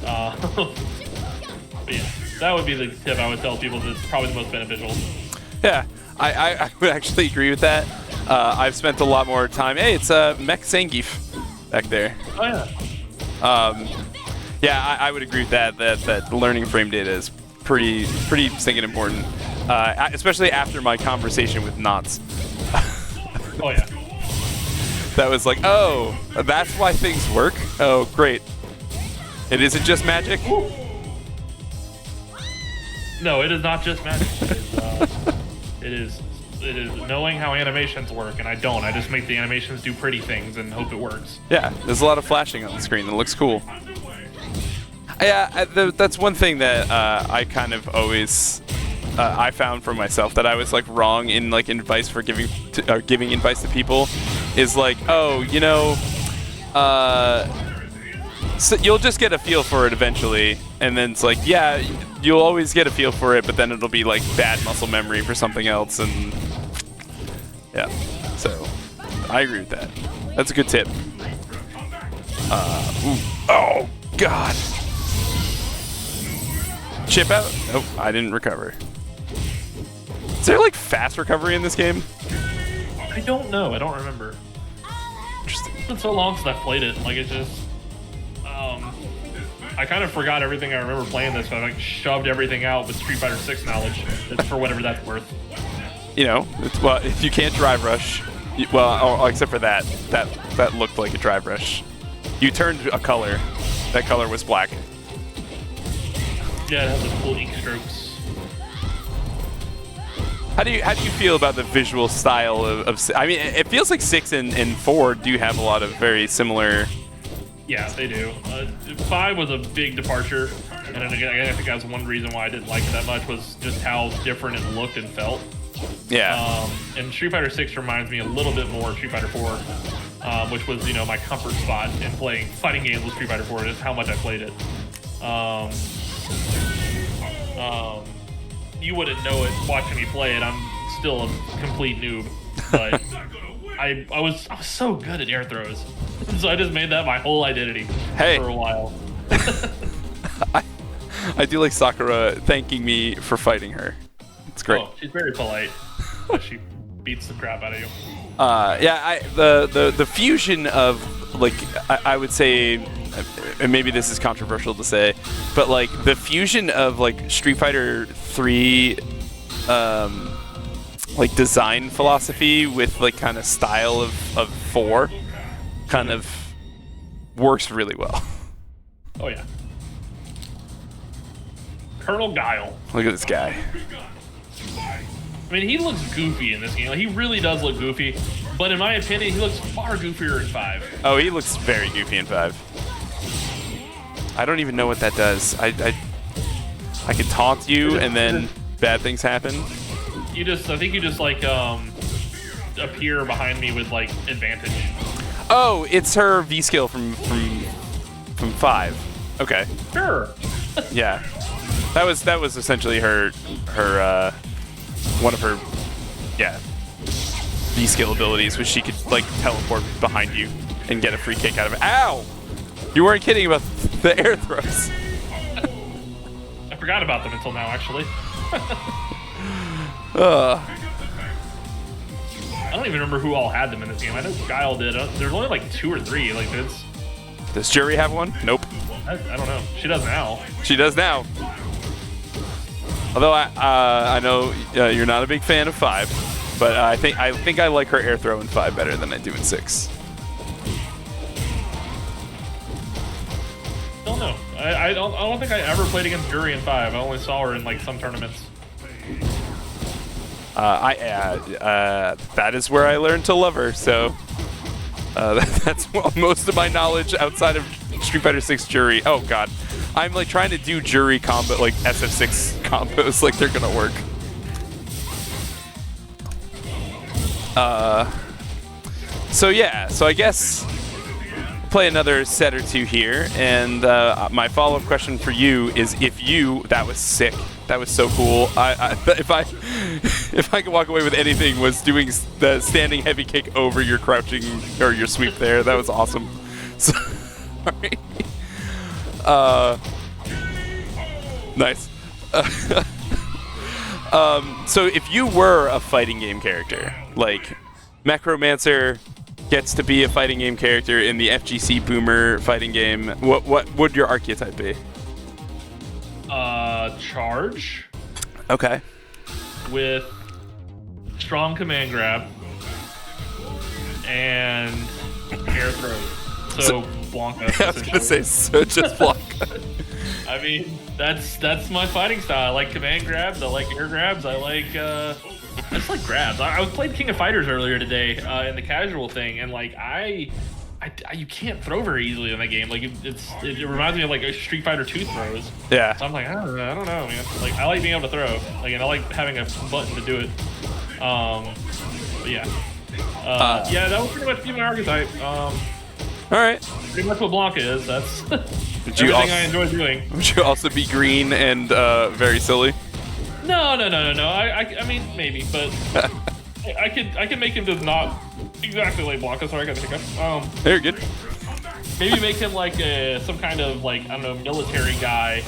[SPEAKER 2] But yeah, that would be the tip I would tell people that's probably the most beneficial.
[SPEAKER 1] Yeah, I would actually agree with that. I've spent a lot more time. Hey, it's Mech Zangief back there.
[SPEAKER 2] Oh yeah.
[SPEAKER 1] Yeah, I would agree with that learning frame data is pretty stinking important, especially after my conversation with Knots.
[SPEAKER 2] Oh yeah.
[SPEAKER 1] That was like, oh, that's why things work? Oh, great. It isn't just magic?
[SPEAKER 2] Ooh. No, it is not just magic. It is knowing how animations work, and I don't. I just make the animations do pretty things and hope it works.
[SPEAKER 1] Yeah, there's a lot of flashing on the screen. It looks cool. Yeah, that's one thing that I kind of always I found for myself that I was like wrong in like advice for giving advice to people is like, oh, so you'll just get a feel for it eventually, and then it's like, yeah, you'll always get a feel for it, but then it'll be like bad muscle memory for something else, and yeah. So I agree with that. That's a good tip. Oh God. Chip out? Nope, I didn't recover. Is there like fast recovery in this game?
[SPEAKER 2] I don't know. I don't remember.
[SPEAKER 1] Interesting.
[SPEAKER 2] It's been so long since I played it. Like it's just, I kind of forgot everything I remember playing this, but I like shoved everything out with Street Fighter 6 knowledge. It's for whatever that's worth.
[SPEAKER 1] Well, if you can't drive rush, well, except for that looked like a drive rush. You turned a color. that color was black.
[SPEAKER 2] Yeah, it has the cool ink strokes.
[SPEAKER 1] How do you feel about the visual style of I mean, it feels like 6 and 4 do have a lot of very similar.
[SPEAKER 2] Yeah, they do. 5 was a big departure, and then again, I think that was one reason why I didn't like it that much was just how different it looked and felt.
[SPEAKER 1] Yeah.
[SPEAKER 2] And Street Fighter 6 reminds me a little bit more of Street Fighter 4, which was, you know, my comfort spot in playing fighting games with Street Fighter 4. Just how much I played it. You wouldn't know it watching me play it. I'm still a complete noob, but I was so good at air throws, so I just made that my whole identity for a while.
[SPEAKER 1] I do like Sakura thanking me for fighting her. It's great.
[SPEAKER 2] Oh, she's very polite. She beats the crap out of you.
[SPEAKER 1] Yeah, the fusion of, like, I would say, and maybe this is controversial to say, but like the fusion of like Street Fighter 3 like design philosophy with like kind of style of 4 kind of works really well.
[SPEAKER 2] Oh yeah. Colonel Guile.
[SPEAKER 1] Look at this guy.
[SPEAKER 2] I mean, he looks goofy in this game. Like, he really does look goofy, but in my opinion, he looks far goofier in 5.
[SPEAKER 1] Oh, he looks very goofy in 5. I don't even know what that does. I can taunt you and then bad things happen.
[SPEAKER 2] I think you just like appear behind me with like advantage.
[SPEAKER 1] Oh, it's her V skill from 5. Okay.
[SPEAKER 2] Sure.
[SPEAKER 1] Yeah. That was essentially her one of her V skill abilities, was she could like teleport behind you and get a free kick out of it. Ow! You weren't kidding about the air throws.
[SPEAKER 2] I forgot about them until now, actually.
[SPEAKER 1] uh
[SPEAKER 2] I don't even remember who all had them in this game. I know Guile did. There's only like 2 or 3. Like this.
[SPEAKER 1] Does Jury have one? Nope.
[SPEAKER 2] I don't know. She does now.
[SPEAKER 1] She does now. Although I know you're not a big fan of 5, but I think I like her air throw in 5 better than I do in 6.
[SPEAKER 2] Don't know. I don't think I ever played against Jury in 5. I only saw her in like some tournaments.
[SPEAKER 1] That is where I learned to love her. So that's most of my knowledge outside of Street Fighter 6 Jury. Oh god, I'm like trying to do Jury combo, like SF6 combos, like they're gonna work. So yeah, so I guess play another set or two here, and my follow-up question for you is, that was sick, that was so cool. If I could walk away with anything, was doing the standing heavy kick over your crouching or your sweep there. That was awesome. So, alright. Nice. So if you were a fighting game character, like Macromancer gets to be a fighting game character in the FGC Boomer fighting game, what would your archetype be?
[SPEAKER 2] Charge.
[SPEAKER 1] Okay.
[SPEAKER 2] With strong command grab and air throw. So Blanca.
[SPEAKER 1] I was gonna say, so just Blanca.
[SPEAKER 2] I mean, that's my fighting style. I like command grabs. I like air grabs. I just like grabs. I was playing King of Fighters earlier today in the casual thing, and like you can't throw very easily in that game. Like it reminds me of like Street Fighter 2 throws.
[SPEAKER 1] Yeah.
[SPEAKER 2] So I'm like, I don't know, man. Like I like being able to throw, like, and I like having a button to do it. But yeah. Yeah, that would pretty much be my archetype.
[SPEAKER 1] All right.
[SPEAKER 2] Pretty much what Blanca is. That's everything I enjoy doing.
[SPEAKER 1] Would you also be green and very silly?
[SPEAKER 2] No. I mean, maybe, but I could make him just not exactly like Blanca. Sorry, I got to pick up.
[SPEAKER 1] Very good.
[SPEAKER 2] Maybe make him like some kind of like, I don't know, military guy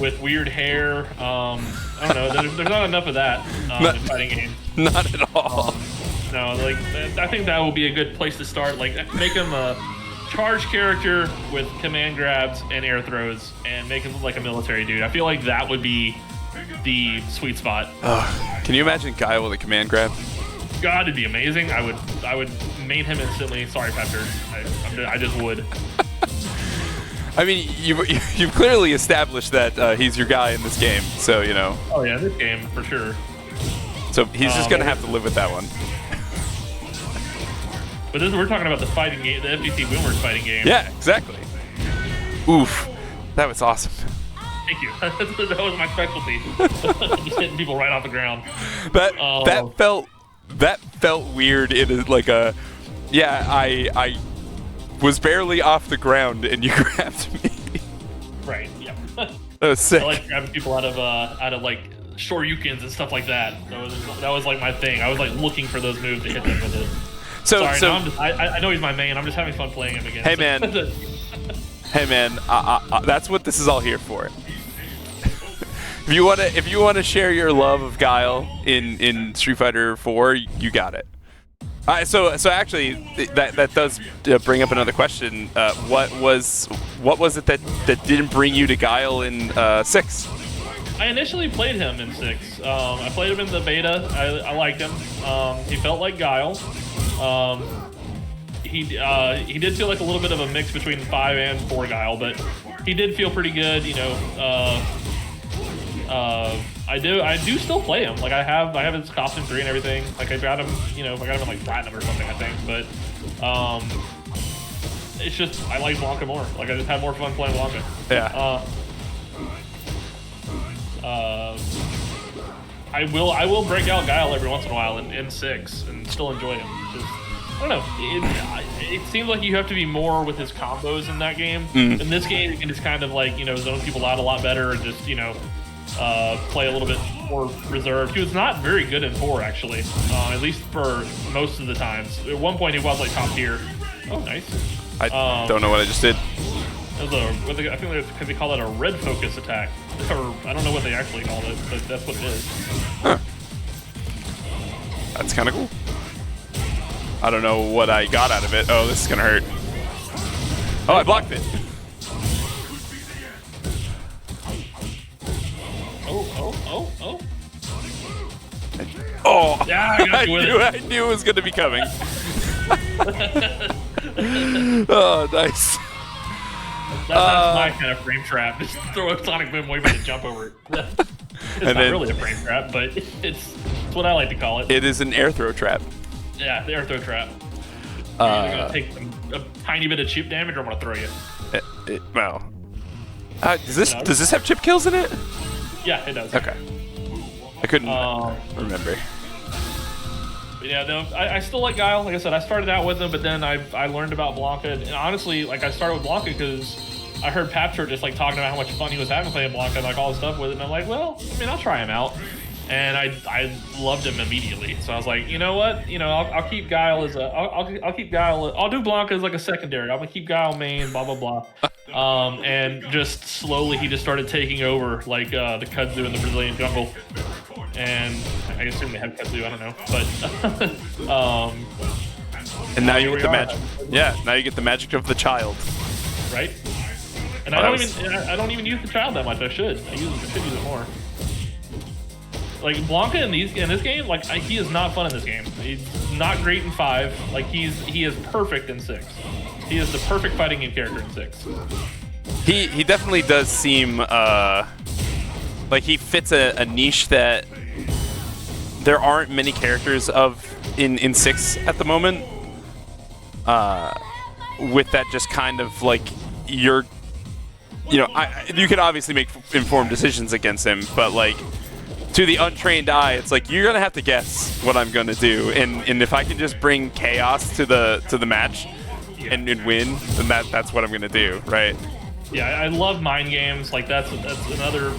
[SPEAKER 2] with weird hair. I don't know. There's not enough of that in fighting games.
[SPEAKER 1] Not at all.
[SPEAKER 2] No, like I think that will be a good place to start. Like make him a charge character with command grabs and air throws, and make him look like a military dude. I feel like that would be the sweet spot.
[SPEAKER 1] Can you imagine Guile with a command grab?
[SPEAKER 2] God, it'd be amazing. I would main him instantly. Sorry, Pepper. I just would.
[SPEAKER 1] I mean, you've clearly established that he's your guy in this game, so you know.
[SPEAKER 2] Oh yeah, this game for sure.
[SPEAKER 1] So he's just gonna have to live with that one.
[SPEAKER 2] But we're talking about the fighting game, the FGC Boomers fighting game.
[SPEAKER 1] Yeah, exactly. Oof, that was awesome.
[SPEAKER 2] Thank you. That was my specialty. Just hitting people right off the ground.
[SPEAKER 1] That felt weird. It is like a, yeah. I was barely off the ground and you grabbed me.
[SPEAKER 2] Right. Yeah.
[SPEAKER 1] That was sick.
[SPEAKER 2] I like grabbing people out of like shoryukens and stuff like that. That was like my thing. I was like looking for those moves to hit them with it. Sorry, I know he's my main. I'm just having fun playing him again.
[SPEAKER 1] Hey man. Hey man. That's what this is all here for. If you wanna share your love of Guile in Street Fighter 4, you got it. So actually, that does bring up another question. What was it that didn't bring you to Guile in 6?
[SPEAKER 2] I initially played him in 6. I played him in the beta. I liked him. He felt like Guile. He did feel like a little bit of a mix between 5 and 4 Guile, but he did feel pretty good. You know, I do still play him. Like I have his costume 3 and everything. Like I got him, you know, I got him in like platinum or something, I think. But it's just I like Blanca more. Like I just had more fun playing Blanca.
[SPEAKER 1] Yeah.
[SPEAKER 2] I will break out Guile every once in a while in 6 and still enjoy him. Just, I don't know. It seems like you have to be more with his combos in that game.
[SPEAKER 1] Mm.
[SPEAKER 2] In this game, you can just kind of like, you know, zone people out a lot better and just, you know, play a little bit more reserved. He was not very good in 4, actually, at least for most of the times. At one point, he was like top tier. Oh, nice.
[SPEAKER 1] I don't know what I just did.
[SPEAKER 2] It was I think they call that a red focus attack. Or I don't know what they actually called it, but that's what it is.
[SPEAKER 1] Huh. That's kind of cool. I don't know what I got out of it. Oh, this is gonna hurt. Oh, I blocked it.
[SPEAKER 2] Oh.
[SPEAKER 1] Oh,
[SPEAKER 2] yeah, I got you with it.
[SPEAKER 1] I knew it was gonna be coming. Oh, nice.
[SPEAKER 2] That's my kind of frame trap. Just throw a sonic boom waving to jump over it. It's not really a frame trap, but it's what I like to call it.
[SPEAKER 1] It is an air throw trap.
[SPEAKER 2] Yeah, the air throw trap. You're either gonna take a tiny bit of chip damage, or I'm gonna throw you.
[SPEAKER 1] Well, does this have chip kills in it?
[SPEAKER 2] Yeah, it does.
[SPEAKER 1] Okay. I couldn't remember.
[SPEAKER 2] But yeah, no, I still like Guile. Like I said, I started out with him, but then I learned about Blanca. And honestly, like I started with Blanca because I heard Papter just like talking about how much fun he was having playing Blanca and like all the stuff with it. And I'm like, well, I mean, I'll try him out. And I loved him immediately. So I was like, you know what? You know, I'll keep Guile as a I'll keep Guile. I'll do Blanca as like a secondary. I'm gonna keep Guile main. Blah blah blah. And just slowly he just started taking over like the kudzu in the Brazilian jungle. And I assume they have kudzu. I don't know, but
[SPEAKER 1] and now you get the magic. Yeah, now you get the magic of the child.
[SPEAKER 2] Right. And I don't even use the child that much. I should use it more. Like Blanca in this game, like he is not fun in this game. He's not great in 5. Like he is perfect in 6. He is the perfect fighting game character in 6.
[SPEAKER 1] He definitely does seem like he fits a niche that there aren't many characters of in 6 at the moment. With that just kind of like you could obviously make informed decisions against him, but like to the untrained eye, it's like you're gonna have to guess what I'm gonna do, and if I can just bring chaos to the match and win, then that's what I'm gonna do, right?
[SPEAKER 2] Yeah, I love mind games. Like that's another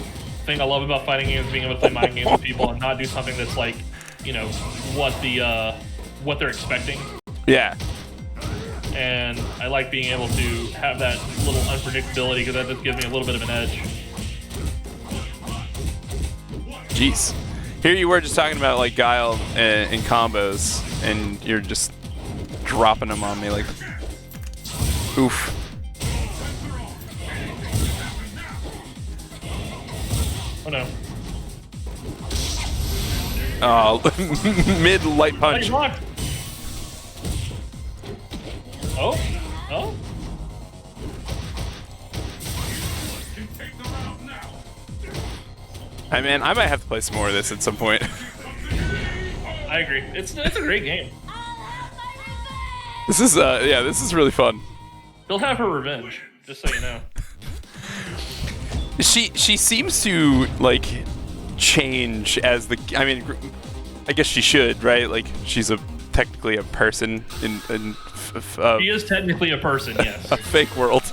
[SPEAKER 2] thing I love about fighting games, being able to play mind games with people and not do something that's like, you know, what they're expecting.
[SPEAKER 1] Yeah.
[SPEAKER 2] And I like being able to have that little unpredictability because that just gives me a little bit of an edge.
[SPEAKER 1] Jeez. Here you were just talking about like Guile and combos, and you're just dropping them on me like, oof.
[SPEAKER 2] Oh no.
[SPEAKER 1] Oh, mid light punch.
[SPEAKER 2] Oh.
[SPEAKER 1] I mean, I might have to play some more of this at some point.
[SPEAKER 2] I agree. It's a great game.
[SPEAKER 1] This is yeah, this is really fun.
[SPEAKER 2] She'll have her revenge, just so you know.
[SPEAKER 1] She seems to like change as the. I mean, I guess she should, right? Like she's technically a person in
[SPEAKER 2] She is technically a person, yes.
[SPEAKER 1] a fake world.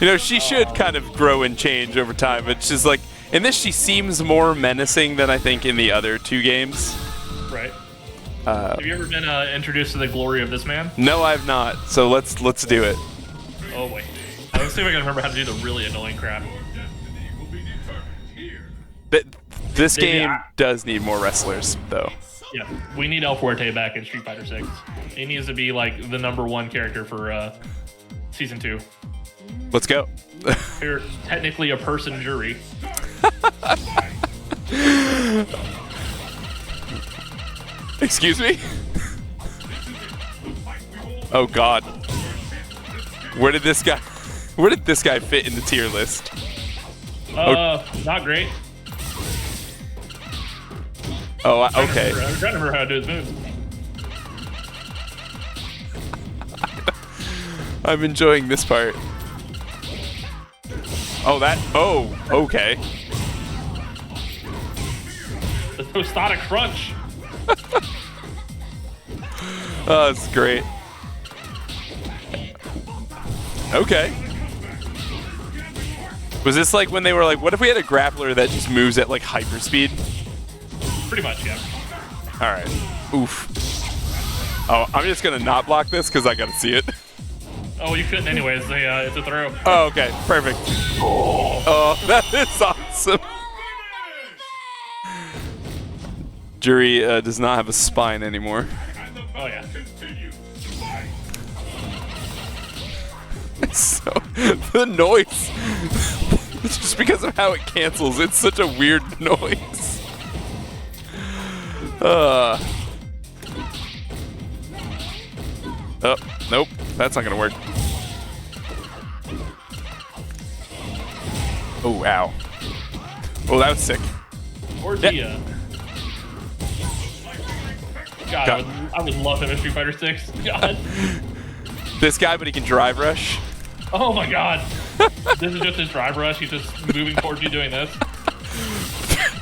[SPEAKER 1] You know, she should kind of grow and change over time. It's just like in this, she seems more menacing than I think in the other two games.
[SPEAKER 2] Right. Have you ever been introduced to the glory of this man?
[SPEAKER 1] No, I've not. So let's do it.
[SPEAKER 2] Oh wait. Let's see if I can remember how to do the really annoying crap.
[SPEAKER 1] But this game does need more wrestlers, though.
[SPEAKER 2] Yeah, we need El Fuerte back in Street Fighter 6. He needs to be like the #1 character for season 2.
[SPEAKER 1] Let's go.
[SPEAKER 2] You're technically a person jury.
[SPEAKER 1] Excuse me? Oh God. Where did this guy fit in the tier list?
[SPEAKER 2] Not great.
[SPEAKER 1] Oh, okay.
[SPEAKER 2] I'm trying to remember how to do his moves.
[SPEAKER 1] I'm enjoying this part. Oh, okay.
[SPEAKER 2] The Tostada Crunch.
[SPEAKER 1] Oh, that's great. Okay. Was this like when they were like, what if we had a grappler that just moves at like hyperspeed?
[SPEAKER 2] Pretty much, yeah.
[SPEAKER 1] All right. Oof. Oh, I'm just gonna not block this because I gotta see it.
[SPEAKER 2] Oh, you couldn't anyways. It's a throw.
[SPEAKER 1] Oh, okay. Perfect. Oh, that is awesome. Jury does not have a spine anymore.
[SPEAKER 2] Oh, yeah.
[SPEAKER 1] So, the noise. It's just because of how it cancels. It's such a weird noise. Oh, nope. That's not gonna work. Oh, ow. Oh, that was sick.
[SPEAKER 2] Or Dia. God, I would love him in Street Fighter 6. God.
[SPEAKER 1] This guy, but he can drive rush.
[SPEAKER 2] Oh my God. This is just his drive rush. He's just moving towards you doing this.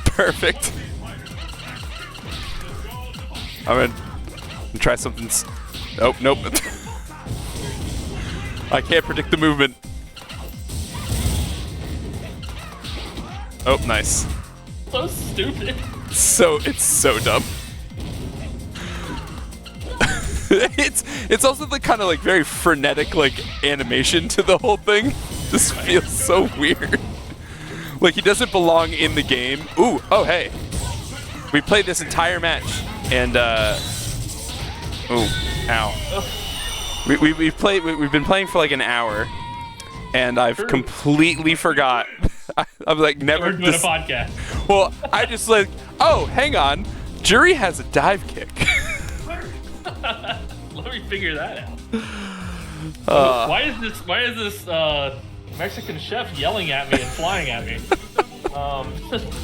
[SPEAKER 1] Perfect. I'm gonna try something. Oh, nope. I can't predict the movement. Oh, nice.
[SPEAKER 2] So stupid.
[SPEAKER 1] It's so dumb. it's also the kind of like very frenetic like animation to the whole thing. This feels so weird. Like he doesn't belong in the game. Ooh, oh hey. We played this entire match and ooh, ow. We've been playing for like an hour and I've completely forgot. I'm like never
[SPEAKER 2] We're doing a podcast.
[SPEAKER 1] Well, I just like, oh, hang on. Jury has a dive kick.
[SPEAKER 2] Let me figure that out. Why is this Mexican chef yelling at me and flying at me?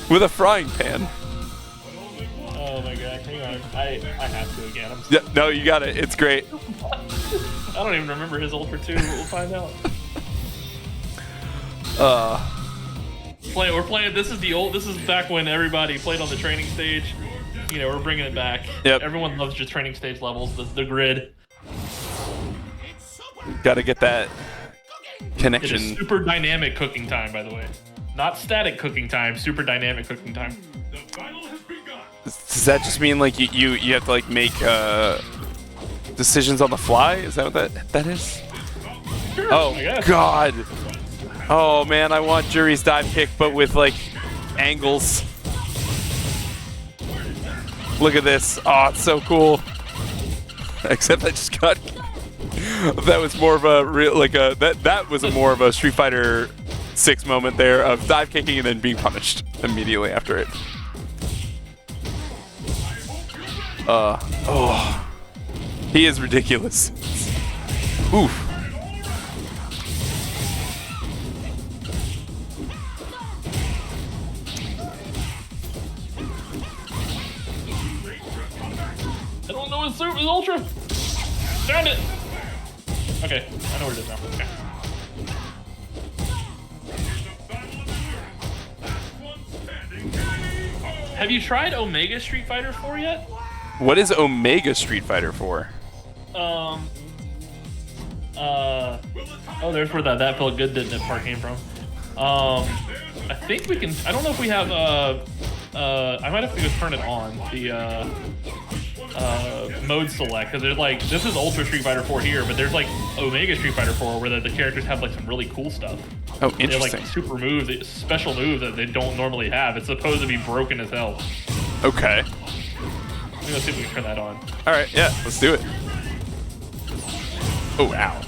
[SPEAKER 1] With a frying pan.
[SPEAKER 2] Oh my God, hang on. I have to again.
[SPEAKER 1] Yeah, no, you got it. It's great.
[SPEAKER 2] I don't even remember his Ultra 2, but we'll find out. We're playing. This is back when everybody played on the training stage. You know, we're bringing it back.
[SPEAKER 1] Yep.
[SPEAKER 2] Everyone loves just training stage levels. The grid.
[SPEAKER 1] Got to get that
[SPEAKER 2] It
[SPEAKER 1] connection.
[SPEAKER 2] is super dynamic cooking time, by the way. Not static cooking time. Super dynamic cooking time.
[SPEAKER 1] Does that just mean like you have to like make decisions on the fly? Is that what that is?
[SPEAKER 2] Sure,
[SPEAKER 1] Oh
[SPEAKER 2] I guess.
[SPEAKER 1] God. Oh man, I want Jury's dive kick, but with like angles. Look at this. Oh, it's so cool. Except I just got. That was more of a real that was a more of a Street Fighter 6 moment there of dive kicking and then being punished immediately after it. Oh, he is ridiculous. Oof.
[SPEAKER 2] don't know his super, his ultra. Found it. Okay, I know where it is now. Okay. Have you tried Omega Street Fighter 4 yet?
[SPEAKER 1] What is Omega Street Fighter 4?
[SPEAKER 2] Oh, there's where that felt good, didn't it? Part came from. I think we can. I don't know if we have. I might have to go turn it on the mode select because there's like this is Ultra Street Fighter 4 here, but there's like Omega Street Fighter 4 where the characters have like some really cool stuff.
[SPEAKER 1] Oh,
[SPEAKER 2] They have
[SPEAKER 1] interesting.
[SPEAKER 2] like super moves, special moves that they don't normally have. It's supposed to be broken as hell.
[SPEAKER 1] Okay.
[SPEAKER 2] Let's see if we can turn that on.
[SPEAKER 1] All right. Yeah. Let's do it. Oh, ow.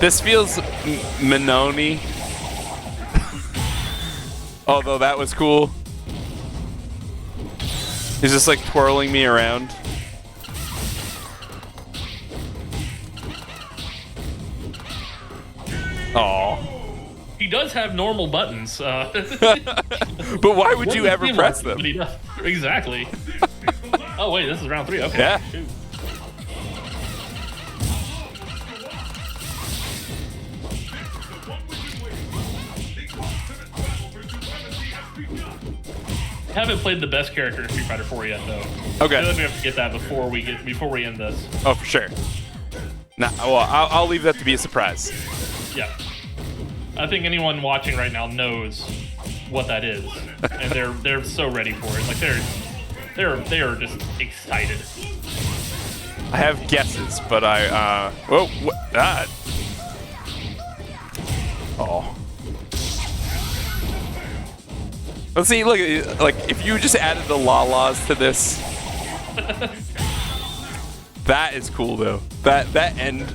[SPEAKER 1] This feels Minoni. Although that was cool. He's just like twirling me around. Aw.
[SPEAKER 2] He does have normal buttons.
[SPEAKER 1] But why would you ever press them?
[SPEAKER 2] But he does. Exactly. Oh wait, this is round 3. Okay.
[SPEAKER 1] Yeah.
[SPEAKER 2] Shoot. Haven't played the best character in Street Fighter 4 yet, though.
[SPEAKER 1] Okay.
[SPEAKER 2] I feel like we have to get that before we end this.
[SPEAKER 1] Oh, for sure. Nah, well, I'll leave that to be a surprise.
[SPEAKER 2] Yeah. I think anyone watching right now knows what that is, and they're so ready for it. Like they are just excited.
[SPEAKER 1] I have guesses, but whoa, what that? Oh. Let's see. Look, like if you just added the la-las to this, that is cool though. That end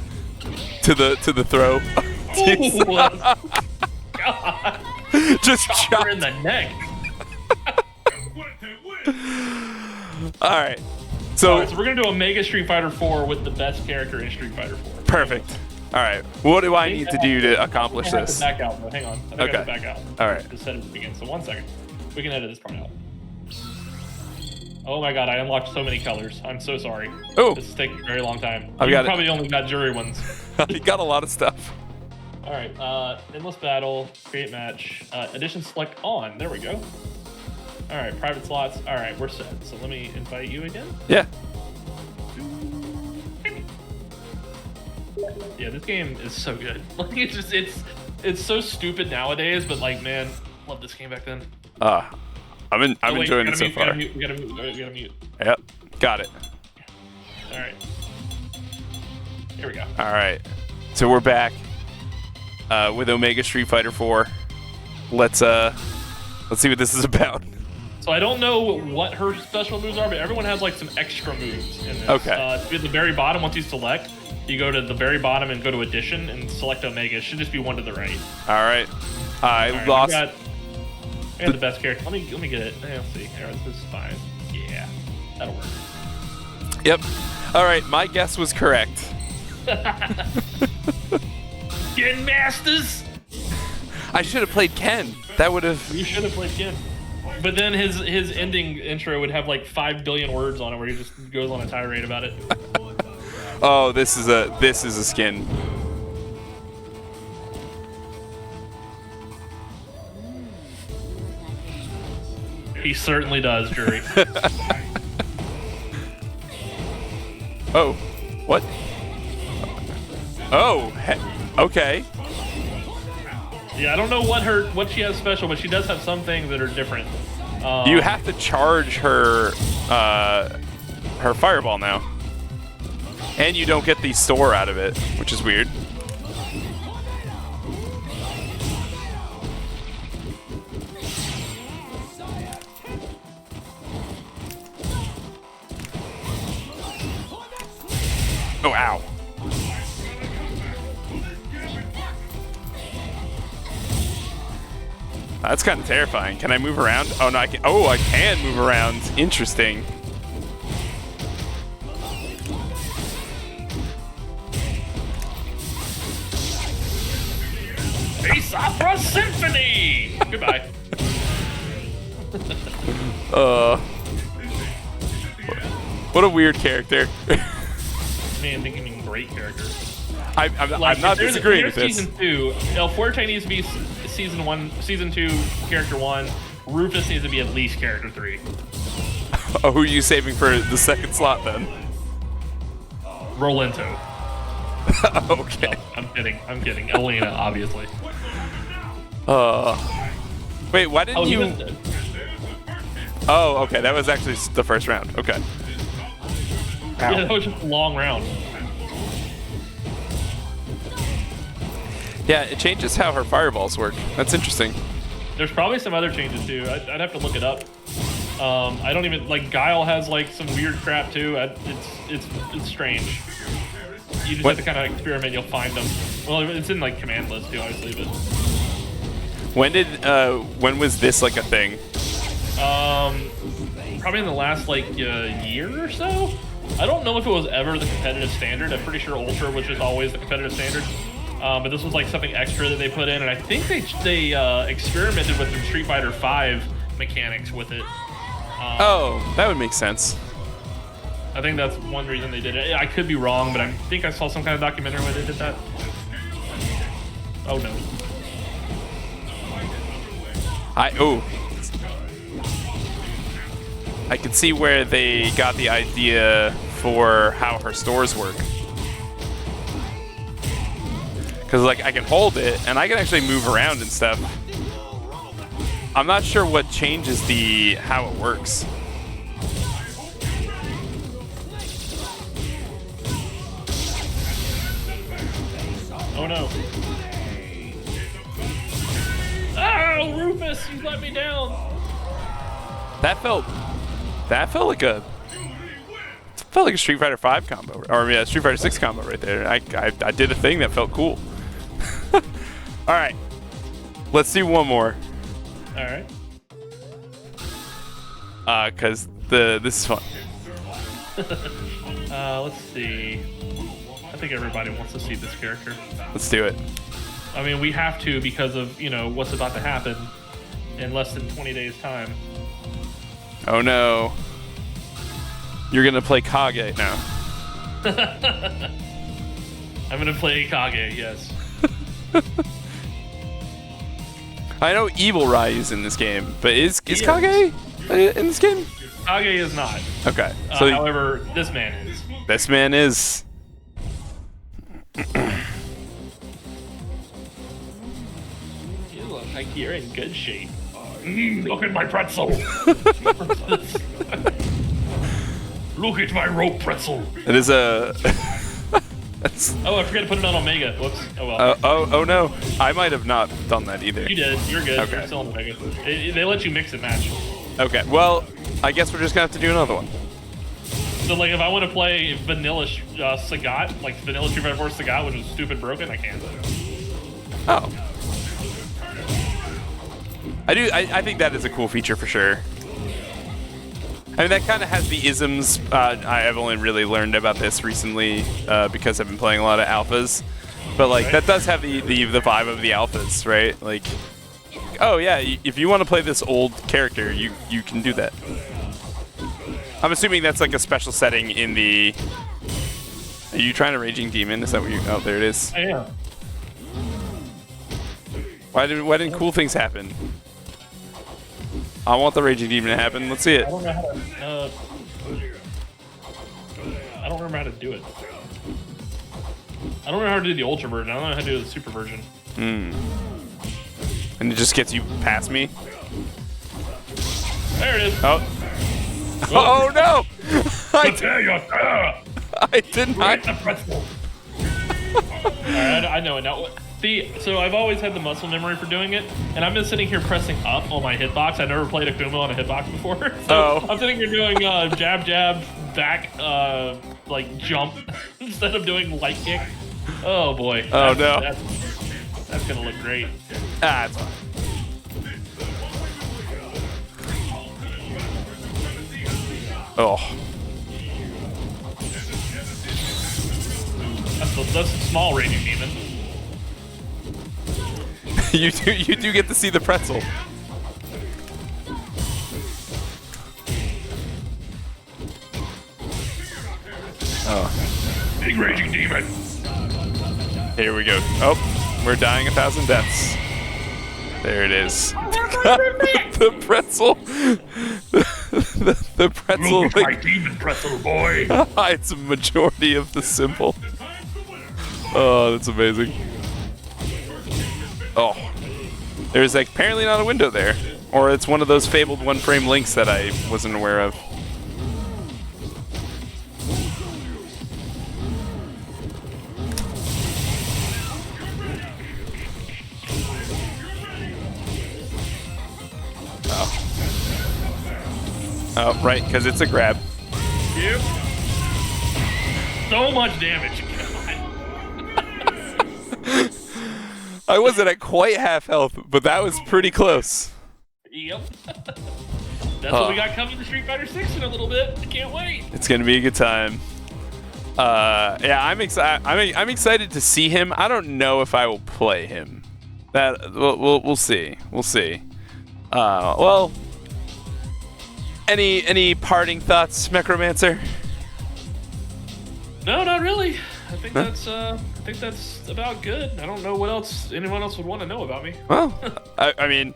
[SPEAKER 1] to the throw.
[SPEAKER 2] Oh, God.
[SPEAKER 1] Just
[SPEAKER 2] Chopper in the neck.
[SPEAKER 1] All right. So,
[SPEAKER 2] All right, so we're gonna do Omega Street Fighter 4 with the best character in Street Fighter 4.
[SPEAKER 1] perfect. All right. What do I need to do to accomplish
[SPEAKER 2] I have
[SPEAKER 1] this?
[SPEAKER 2] to back out, though. Hang on. I think I have to back out.
[SPEAKER 1] All right.
[SPEAKER 2] Just set it again. So 1 second. We can edit this part out. Oh my God! I unlocked so many colors. I'm so sorry.
[SPEAKER 1] Oh.
[SPEAKER 2] This is taking a very long time.
[SPEAKER 1] I've
[SPEAKER 2] You
[SPEAKER 1] got it.
[SPEAKER 2] probably only got jury ones.
[SPEAKER 1] You got a lot of stuff.
[SPEAKER 2] All right. Endless battle. Create match. Edition select on. There we go. All right. Private slots. All right. We're set. So let me invite you again.
[SPEAKER 1] Yeah.
[SPEAKER 2] Yeah, this game is so good. Like it's so stupid nowadays, but like man, love this game back then.
[SPEAKER 1] I'm enjoying it so far.
[SPEAKER 2] We gotta mute.
[SPEAKER 1] Yep. Got it.
[SPEAKER 2] All right. Here we go.
[SPEAKER 1] All right. So we're back with Omega Street Fighter 4. Let's see what this is about.
[SPEAKER 2] So I don't know what her special moves are, but everyone has like some extra moves in this.
[SPEAKER 1] Okay.
[SPEAKER 2] To be at the very bottom, once you select, you go to the very bottom and go to Edition and select Omega. It should just be one to the right.
[SPEAKER 1] All right. I
[SPEAKER 2] All right,
[SPEAKER 1] lost.
[SPEAKER 2] we got the best character. Let me get it. Let's see. Here, this is fine. Yeah, that'll work.
[SPEAKER 1] Yep. All right. My guess was correct.
[SPEAKER 2] Ken Masters.
[SPEAKER 1] I should have played Ken. That would have.
[SPEAKER 2] You should have played Ken. But then his ending intro would have like 5 billion words on it, where he just goes on a tirade about it.
[SPEAKER 1] Oh, this is a skin.
[SPEAKER 2] He certainly does, Jury.
[SPEAKER 1] Oh, what? Oh, okay.
[SPEAKER 2] Yeah, I don't know what she has special, but she does have some things that are different.
[SPEAKER 1] You have to charge her her fireball now, and you don't get the store out of it, which is weird. Oh, ow. That's kind of terrifying. Can I move around? Oh, no, I can. Oh, I can move around. Interesting.
[SPEAKER 2] Space Opera Symphony! Goodbye.
[SPEAKER 1] What a weird character.
[SPEAKER 2] Man, they give me great characters.
[SPEAKER 1] I'm not disagreeing with this.
[SPEAKER 2] Season 2, El Fuerte needs to be Season 2, Character 1. Rufus needs to be at least Character 3.
[SPEAKER 1] Oh, who are you saving for the second slot then?
[SPEAKER 2] Rolento.
[SPEAKER 1] Okay.
[SPEAKER 2] No, I'm kidding. Elena, obviously.
[SPEAKER 1] Wait, why didn't you? Oh, okay. That was actually the first round. Okay.
[SPEAKER 2] Yeah, that was just a long round.
[SPEAKER 1] Yeah, it changes how her fireballs work. That's interesting.
[SPEAKER 2] There's probably some other changes too. I'd have to look it up. I don't even like Guile has like some weird crap too. It's strange. You just have to kind of experiment. You'll find them. Well, it's in like command list too, obviously. But
[SPEAKER 1] when was this like a thing?
[SPEAKER 2] Probably in the last like year or so. I don't know if it was ever the competitive standard. I'm pretty sure Ultra was just always the competitive standard. But this was like something extra that they put in, and I think they experimented with some Street Fighter V mechanics with it.
[SPEAKER 1] Oh, that would make sense.
[SPEAKER 2] I think that's one reason they did it. I could be wrong, but I think I saw some kind of documentary where they did that. Oh no.
[SPEAKER 1] I can see where they got the idea for how her stores work. Because like I can hold it and I can actually move around and stuff. I'm not sure what changes how it works.
[SPEAKER 2] Oh no. Oh, Rufus, you let me down.
[SPEAKER 1] That felt like a Street Fighter V combo, or yeah, Street Fighter 6 combo right there. I did a thing that felt cool. All right, let's do one more.
[SPEAKER 2] All right.
[SPEAKER 1] Cause this is fun.
[SPEAKER 2] Let's see. I think everybody wants to see this character.
[SPEAKER 1] Let's do it.
[SPEAKER 2] I mean, we have to because of what's about to happen in less than 20 days' time.
[SPEAKER 1] Oh no. You're gonna play Kage now.
[SPEAKER 2] I'm gonna play Kage, yes.
[SPEAKER 1] I know Evil Rai is in this game, but is Kage in this game?
[SPEAKER 2] Kage is not.
[SPEAKER 1] Okay. So
[SPEAKER 2] however, this man is.
[SPEAKER 1] This man is.
[SPEAKER 2] You look like you're in good shape. Look at my pretzel. Look at my rope pretzel.
[SPEAKER 1] It is a.
[SPEAKER 2] Oh, I forgot to put it on Omega. Whoops. Oh well.
[SPEAKER 1] Oh no. I might have not done that either.
[SPEAKER 2] You did. You're good.
[SPEAKER 1] Okay.
[SPEAKER 2] You're still on Omega. They let you mix and match.
[SPEAKER 1] Okay. Well, I guess we're just gonna have to do another one.
[SPEAKER 2] So like, if I want to play vanilla Sagat, like vanilla Street Fighter 4 Sagat, which is stupid broken, I can.
[SPEAKER 1] Oh. I think that is a cool feature for sure. I mean, that kind of has the isms. I've only really learned about this recently because I've been playing a lot of alphas. But like, that does have the vibe of the alphas, right? Like, oh yeah, if you want to play this old character, you can do that. I'm assuming that's like a special setting in the. Are you trying to Raging Demon? Is that what you? Oh, there it is.
[SPEAKER 2] I am.
[SPEAKER 1] Why didn't cool things happen? I want the Raging Demon to happen. Let's see it.
[SPEAKER 2] I don't know how to. I don't remember how to do it. I don't know how to do the Ultra version. I don't know how to do the Super version.
[SPEAKER 1] And it just gets you past me.
[SPEAKER 2] There it is.
[SPEAKER 1] Oh. Oh no! I did not.
[SPEAKER 2] Alright, I know it now. So I've always had the muscle memory for doing it, and I've been sitting here pressing up on my hitbox. I never played Akuma on a hitbox before. So I'm sitting here doing jab, back, like jump, instead of doing light kick. Oh boy.
[SPEAKER 1] Oh no.
[SPEAKER 2] That's gonna look great.
[SPEAKER 1] Ah, it's fine. Oh.
[SPEAKER 2] That's a small Raging Demon.
[SPEAKER 1] You do get to see the pretzel.
[SPEAKER 2] Oh. Big raging demon.
[SPEAKER 1] Here we go. Oh, we're dying 1,000 deaths. There it is. The pretzel. the pretzel.
[SPEAKER 2] Look at my demon pretzel, boy.
[SPEAKER 1] Hides a majority of the symbol. Oh, that's amazing. Oh, there's like apparently not a window there, or it's one of those fabled one-frame links that I wasn't aware of. Oh, right, because it's a grab.
[SPEAKER 2] Yep. So much damage.
[SPEAKER 1] I wasn't at quite half health, but that was pretty close.
[SPEAKER 2] Yep. That's what we got coming to Street Fighter 6 in a little bit. I can't wait.
[SPEAKER 1] It's gonna be a good time. Yeah, I'm excited to see him. I don't know if I will play him. That we'll see. We'll see. Well. Any parting thoughts, Necromancer?
[SPEAKER 2] No, not really. I think that's about good. I don't know what else anyone else would want to know about me.
[SPEAKER 1] Well, I mean,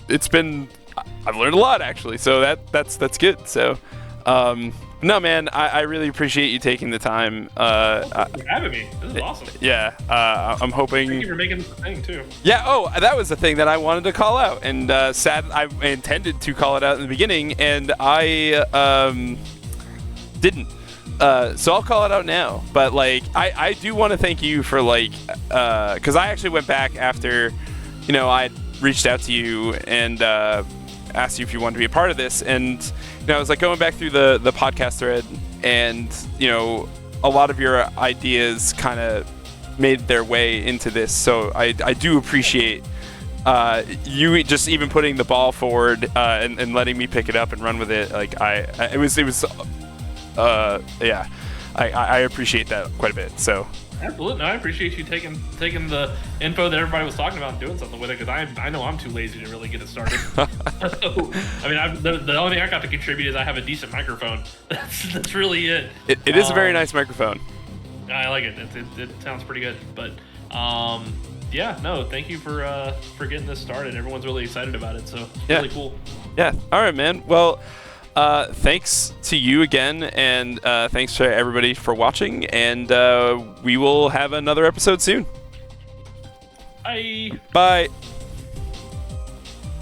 [SPEAKER 1] I've learned a lot actually, so that's good. So, no, man, I really appreciate you taking the time.
[SPEAKER 2] Thanks for having me. This is awesome.
[SPEAKER 1] Yeah, I'm hoping.
[SPEAKER 2] Thank you for making this a thing too.
[SPEAKER 1] Yeah. Oh, that was the thing that I wanted to call out, and I intended to call it out in the beginning, and I didn't. So I'll call it out now. But like, I do want to thank you for like, because I actually went back after, I reached out to you and asked you if you wanted to be a part of this, and I was like going back through the podcast thread, and a lot of your ideas kind of made their way into this. So I do appreciate you just even putting the ball forward and letting me pick it up and run with it. Like it was yeah, I appreciate that quite a bit. So
[SPEAKER 2] absolutely, no, I appreciate you taking the info that everybody was talking about and doing something with it, because I know I'm too lazy to really get it started. So, I mean, the only thing I got to contribute is I have a decent microphone. That's really it.
[SPEAKER 1] It is a very nice microphone.
[SPEAKER 2] I like it. It sounds pretty good. But yeah, no, thank you for getting this started. Everyone's really excited about it, so it's really cool.
[SPEAKER 1] Yeah. All right, man. Well, thanks to you again, and thanks to everybody for watching, and we will have another episode soon.
[SPEAKER 2] Bye.
[SPEAKER 1] Bye.